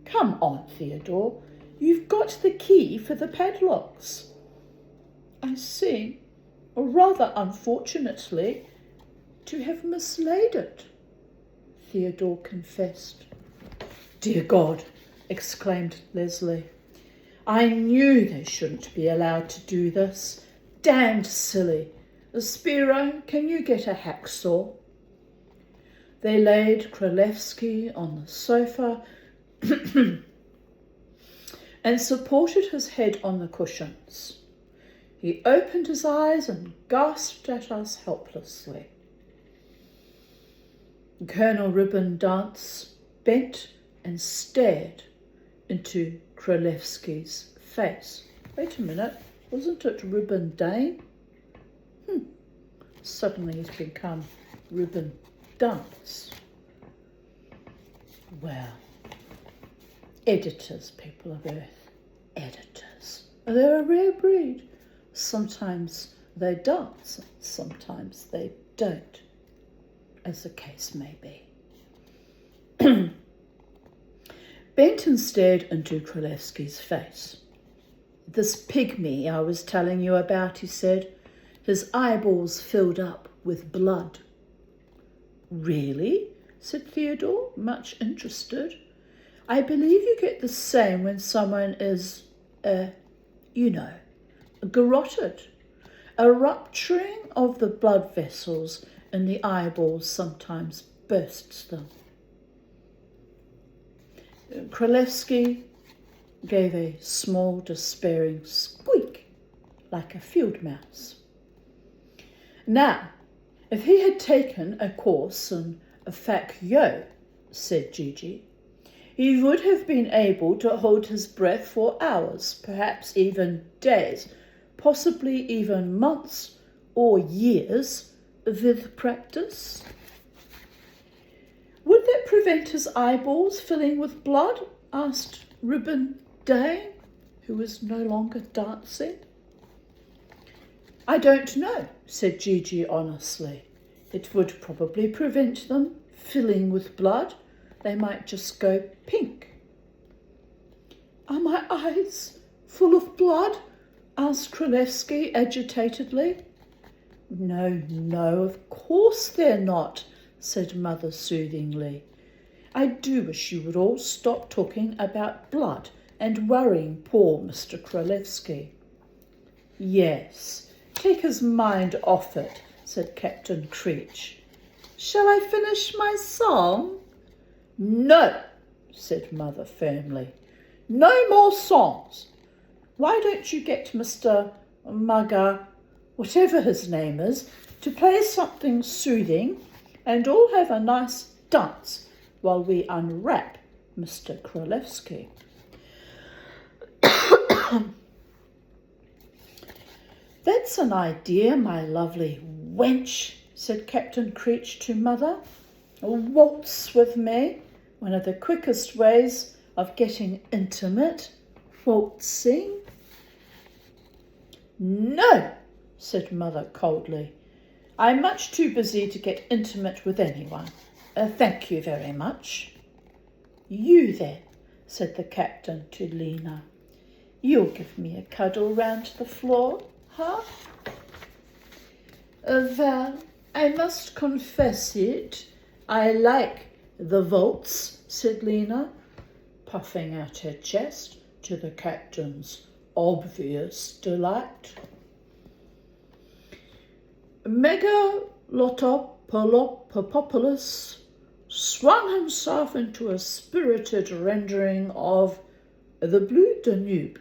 Come on, Theodore, you've got the key for the padlocks. I seem, rather unfortunately, to have mislaid it, Theodore confessed. Dear God, exclaimed Leslie. I knew they shouldn't be allowed to do this. Damned silly. Spiro, can you get a hacksaw? They laid Kralevsky on the sofa and supported his head on the cushions. He opened his eyes and gasped at us helplessly. Colonel Ribbondance bent and stared into Kralevsky's face. Wait a minute, wasn't it Ribbondane? Suddenly he's become Ribbondance. Well, editors, people of Earth, editors. They're a rare breed. Sometimes they dance, sometimes they don't, as the case may be. Benton stared into Kralevsky's face. This pygmy I was telling you about, he said, his eyeballs filled up with blood. Really? Said Theodore, much interested. I believe you get the same when someone is, garroted. A rupturing of the blood vessels in the eyeballs sometimes bursts them. Kralevsky gave a small, despairing squeak, like a field mouse. Now, if he had taken a course in fac yo, said Gigi, he would have been able to hold his breath for hours, perhaps even days, possibly even months or years with practice. Would that prevent his eyeballs filling with blood? Asked Ribbondane, who was no longer dancing. I don't know, said Gigi honestly. It would probably prevent them filling with blood. They might just go pink. Are my eyes full of blood? Asked Kralevsky agitatedly. No, of course they're not, said Mother soothingly. I do wish you would all stop talking about blood and worrying poor Mr. Kralevsky. Yes, take his mind off it, said Captain Creech. Shall I finish my song? No, said Mother firmly. No more songs. Why don't you get Mr. Mugger, whatever his name is, to play something soothing and all have a nice dance while we unwrap Mr. Kralevsky. That's an idea, my lovely wench, said Captain Creech to Mother. Waltz with me, one of the quickest ways of getting intimate, waltzing. No, said Mother coldly. I'm much too busy to get intimate with anyone. Thank you very much. You then, said the captain to Lena. You'll give me a cuddle round the floor, huh? Well, I must confess it. I like the waltz, said Lena, puffing out her chest to the captain's obvious delight. Megalotopolopopopoulos swung himself into a spirited rendering of the Blue Danube,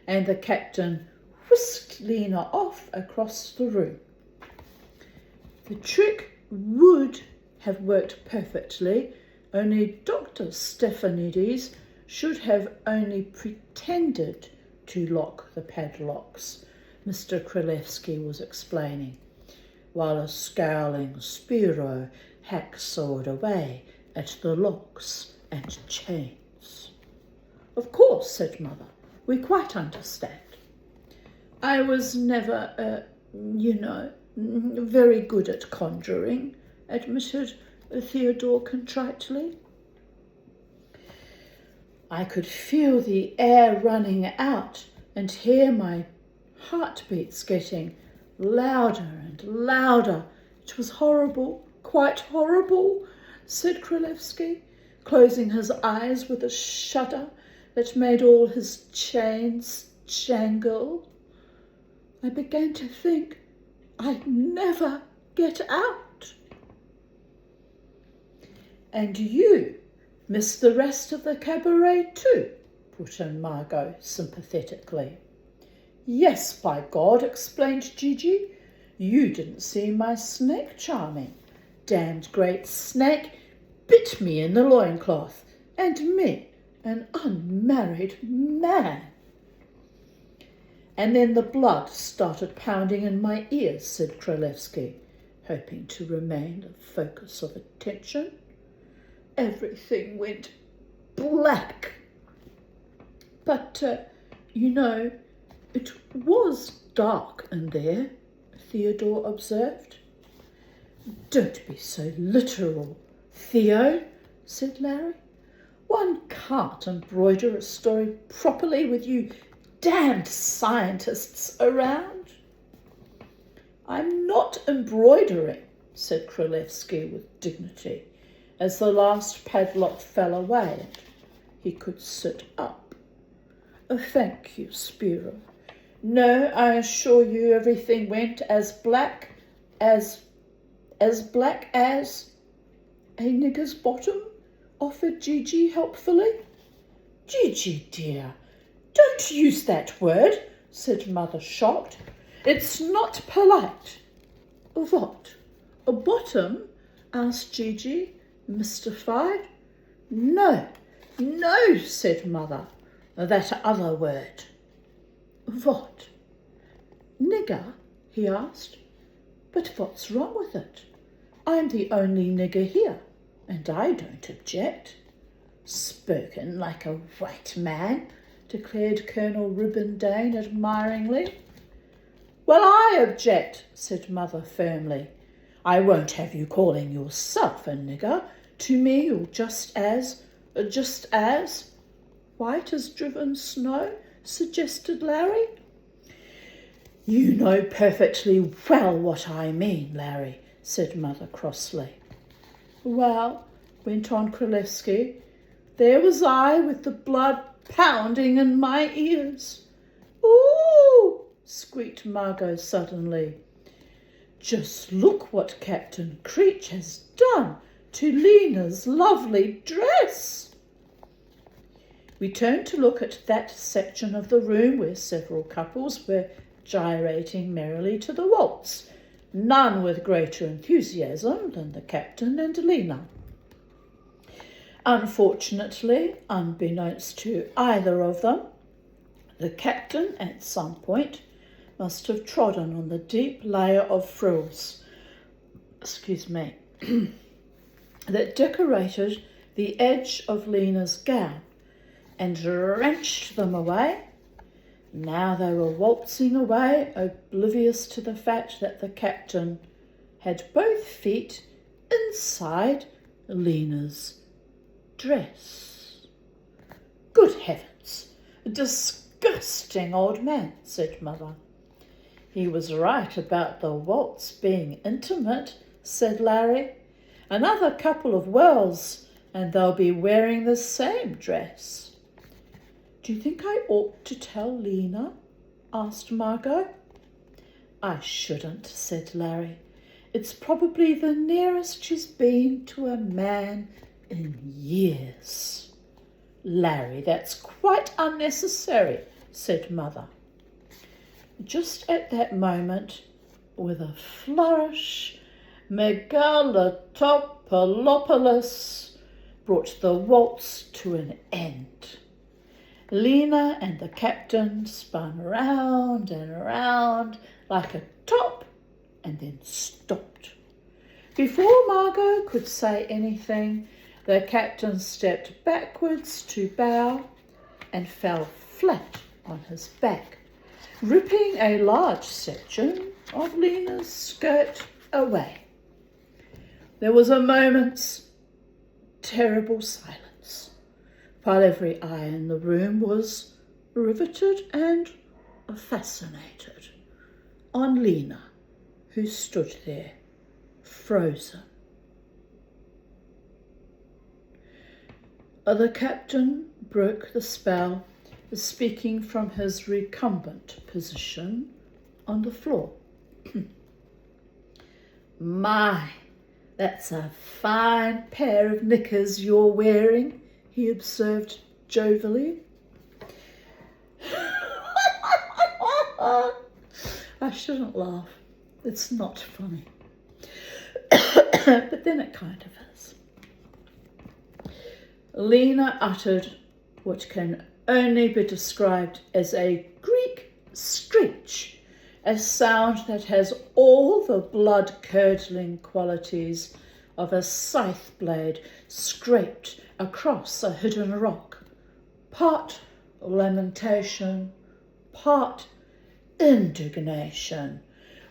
and the captain whisked Lena off across the room. The trick would have worked perfectly, only Dr. Stephanides should have only pretended to lock the padlocks, Mr. Kralevsky was explaining, while a scowling Spiro hacksawed away at the locks and chains. Of course, said Mother, we quite understand. I was never, very good at conjuring, admitted Theodore contritely. I could feel the air running out and hear my heartbeats getting louder and louder. It was horrible, quite horrible, said Kralevsky, closing his eyes with a shudder that made all his chains jangle. I began to think I'd never get out. And you missed the rest of the cabaret too, put in Margot sympathetically. Yes, by God, explained Gigi. You didn't see my snake charming. Damned great snake bit me in the loincloth, and me, an unmarried man. And then the blood started pounding in my ears, said Kralevsky, hoping to remain the focus of attention. Everything went black. But, it was dark in there, Theodore observed. Don't be so literal, Theo, said Larry. One can't embroider a story properly with you damned scientists around. I'm not embroidering, said Kralevsky with dignity, as the last padlock fell away and he could sit up. Thank you, Spiro. No, I assure you everything went as black as a nigger's bottom, offered Gigi helpfully. Gigi, dear, don't use that word, said Mother, shocked. It's not polite. What? A bottom? asked Gigi, mystified. No, said Mother, that other word. What? Nigger? He asked. But what's wrong with it? I'm the only nigger here, and I don't object. Spoken like a white man, declared Colonel Ribbondane admiringly. Well, I object, said Mother firmly. I won't have you calling yourself a nigger to me, or just as white as driven snow, suggested Larry. You know perfectly well what I mean, Larry, said Mother crossly. Well, went on Kralevsky, there was I with the blood pounding in my ears. Ooh, squeaked Margot suddenly. Just look what Captain Creech has done to Lena's lovely dress. We turned to look at that section of the room where several couples were gyrating merrily to the waltz, none with greater enthusiasm than the captain and Lena. Unfortunately, unbeknownst to either of them, the captain at some point must have trodden on the deep layer of frills, that decorated the edge of Lena's gown and wrenched them away. Now they were waltzing away, oblivious to the fact that the captain had both feet inside Lena's dress. Good heavens, a disgusting old man, said Mother. He was right about the waltz being intimate, said Larry. Another couple of whirls and they'll be wearing the same dress. Do you think I ought to tell Lena? Asked Margot. I shouldn't, said Larry. It's probably the nearest she's been to a man in years. Larry, that's quite unnecessary, said Mother. Just at that moment, with a flourish, Megalotopolopoulos brought the waltz to an end. Lena and the captain spun round and round like a top and then stopped. Before Margot could say anything, the captain stepped backwards to bow and fell flat on his back, ripping a large section of Lena's skirt away. There was a moment's terrible silence, while every eye in the room was riveted and fascinated on Lena, who stood there, frozen. The captain broke the spell, speaking from his recumbent position on the floor. My, that's a fine pair of knickers you're wearing, he observed jovially. I shouldn't laugh. It's not funny. But then it kind of is. Lena uttered what can only be described as a Greek screech, a sound that has all the blood-curdling qualities of a scythe blade scraped across a hidden rock, part lamentation, part indignation,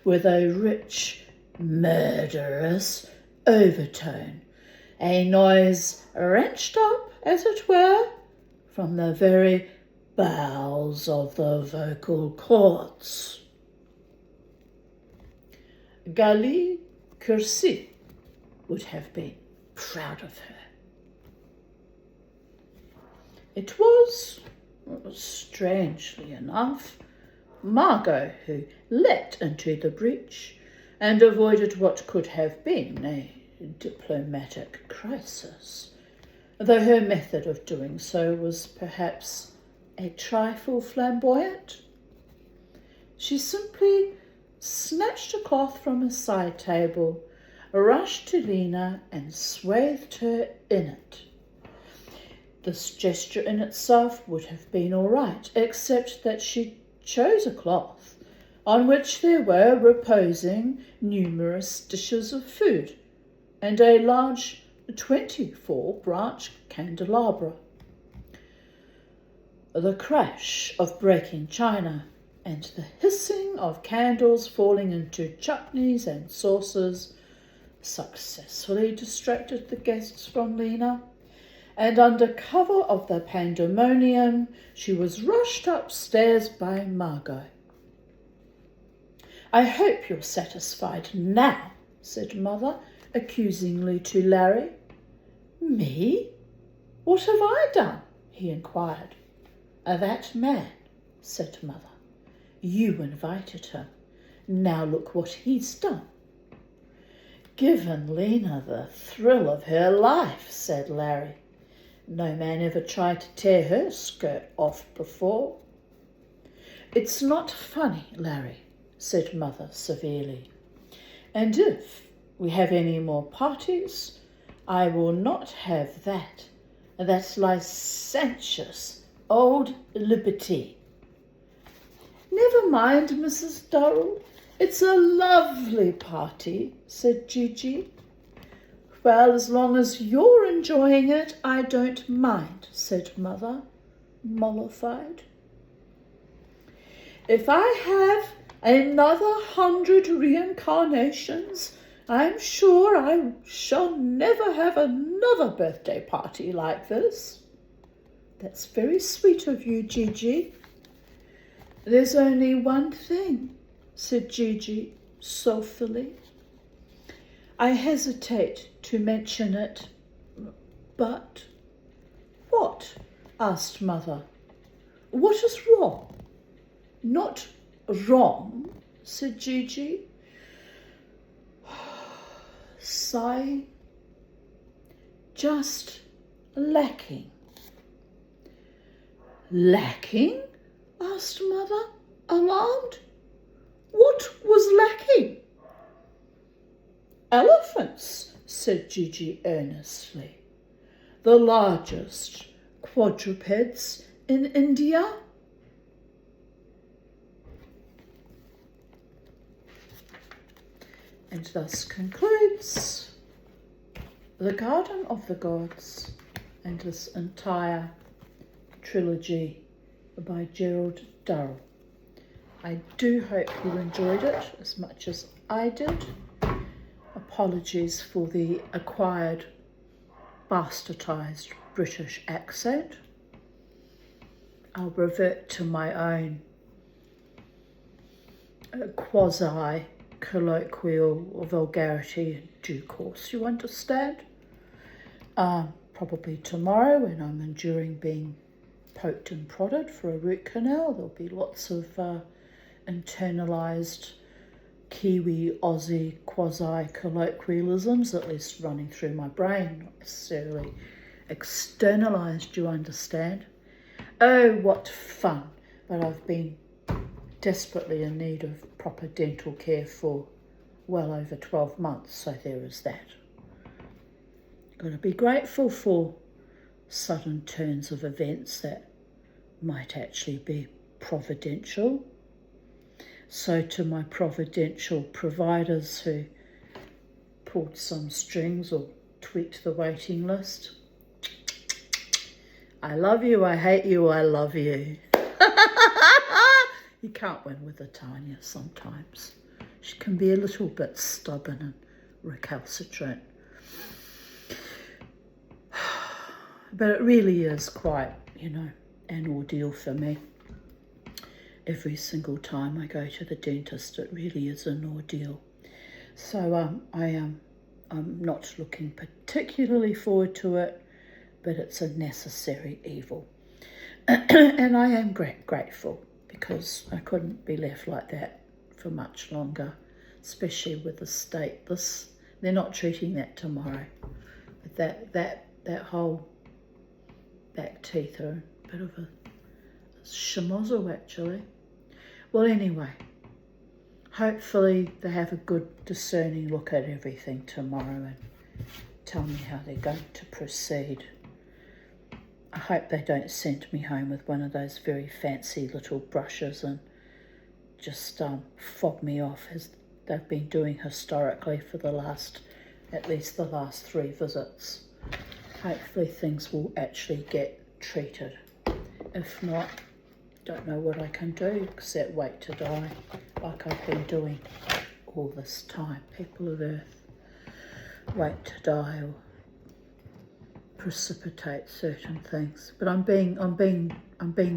with a rich, murderous overtone, a noise wrenched up, as it were, from the very bowels of the vocal cords. Gali Kursi would have been proud of her. It was, strangely enough, Margot who leapt into the breach and avoided what could have been a diplomatic crisis, though her method of doing so was perhaps a trifle flamboyant. She simply snatched a cloth from a side table, rushed to Lena and swathed her in it. This gesture in itself would have been all right, except that she chose a cloth on which there were reposing numerous dishes of food and a large 24-branch candelabra. The crash of breaking china and the hissing of candles falling into chutneys and saucers successfully distracted the guests from Lena, and under cover of the pandemonium she was rushed upstairs by Margot. I hope you're satisfied now, said Mother accusingly to Larry. Me? What have I done? He inquired. That man, said Mother. You invited him. Now look what he's done. Given Lena the thrill of her life, said Larry. No man ever tried to tear her skirt off before. It's not funny, Larry, said Mother severely. And if we have any more parties, I will not have that licentious old liberty. Never mind, Mrs. Durrell. It's a lovely party, said Gigi. Well, as long as you're enjoying it, I don't mind, said Mother, mollified. If I have another 100 reincarnations I'm sure I shall never have another birthday party like this. That's very sweet of you, Gigi. There's only one thing, said Gigi soulfully. I hesitate to mention it, but what? Asked Mother. What is wrong? Not wrong, said Gigi, sighing. Just lacking. Lacking? Asked Mother, alarmed. What was lacking? Elephants, said Gigi earnestly. The largest quadrupeds in India. And thus concludes The Garden of the Gods and this entire trilogy by Gerald Durrell. I do hope you enjoyed it as much as I did. Apologies for the acquired bastardized British accent. I'll revert to my own quasi-colloquial vulgarity in due course, you understand? Probably tomorrow when I'm enduring being poked and prodded for a root canal, there'll be lots of internalised Kiwi, Aussie, quasi-colloquialisms, at least running through my brain, not necessarily externalised, you understand? Oh, what fun. But I've been desperately in need of proper dental care for well over 12 months, so there is that. Got to be grateful for sudden turns of events that might actually be providential. So to my providential providers who pulled some strings or tweaked the waiting list, I love you, I hate you, I love you. You can't win with the Tanya sometimes. She can be a little bit stubborn and recalcitrant. But it really is quite, an ordeal for me. Every single time I go to the dentist, it really is an ordeal. So I'm not looking particularly forward to it, but it's a necessary evil. And I am grateful, because I couldn't be left like that for much longer, especially with the state. They're not treating that tomorrow. But that whole back teeth are a bit of a schmozzle, actually. Well, anyway, hopefully they have a good discerning look at everything tomorrow and tell me how they're going to proceed. I hope they don't send me home with one of those very fancy little brushes and just fob me off, as they've been doing historically for at least the last 3 visits. Hopefully things will actually get treated. If not, don't know what I can do except wait to die, like I've been doing all this time. People of Earth, wait to die or precipitate certain things. But I'm being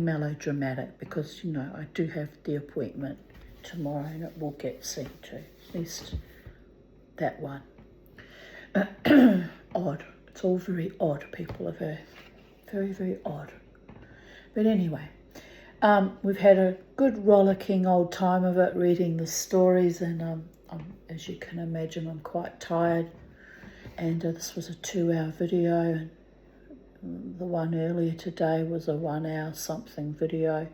melodramatic because I do have the appointment tomorrow and it will get seen to, at least that one. Odd. It's all very odd, people of Earth. Very, very odd. But anyway, we've had a good rollicking old time of it, reading the stories, and as you can imagine, I'm quite tired. And this was a 2-hour video, and the one earlier today was a 1-hour something video.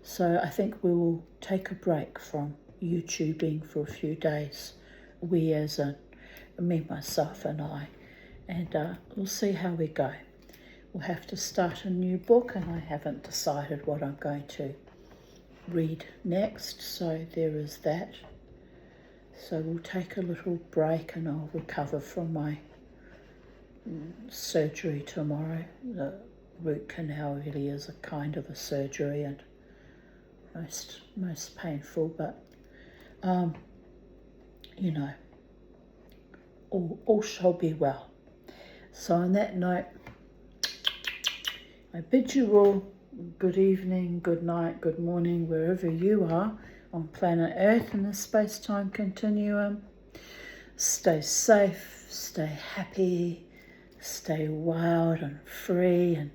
So I think we will take a break from YouTubing for a few days. We as in me, myself and I. And we'll see how we go. We'll have to start a new book, and I haven't decided what I'm going to read next, so there is that. So we'll take a little break and I'll recover from my surgery tomorrow. The root canal really is a kind of a surgery and most painful, but all shall be well. So on that note, I bid you all good evening, good night, good morning, wherever you are on planet Earth in the space-time continuum. Stay safe, stay happy, stay wild and free, and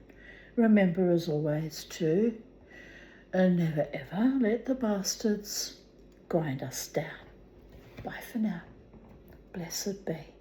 remember as always to never ever let the bastards grind us down. Bye for now. Blessed be.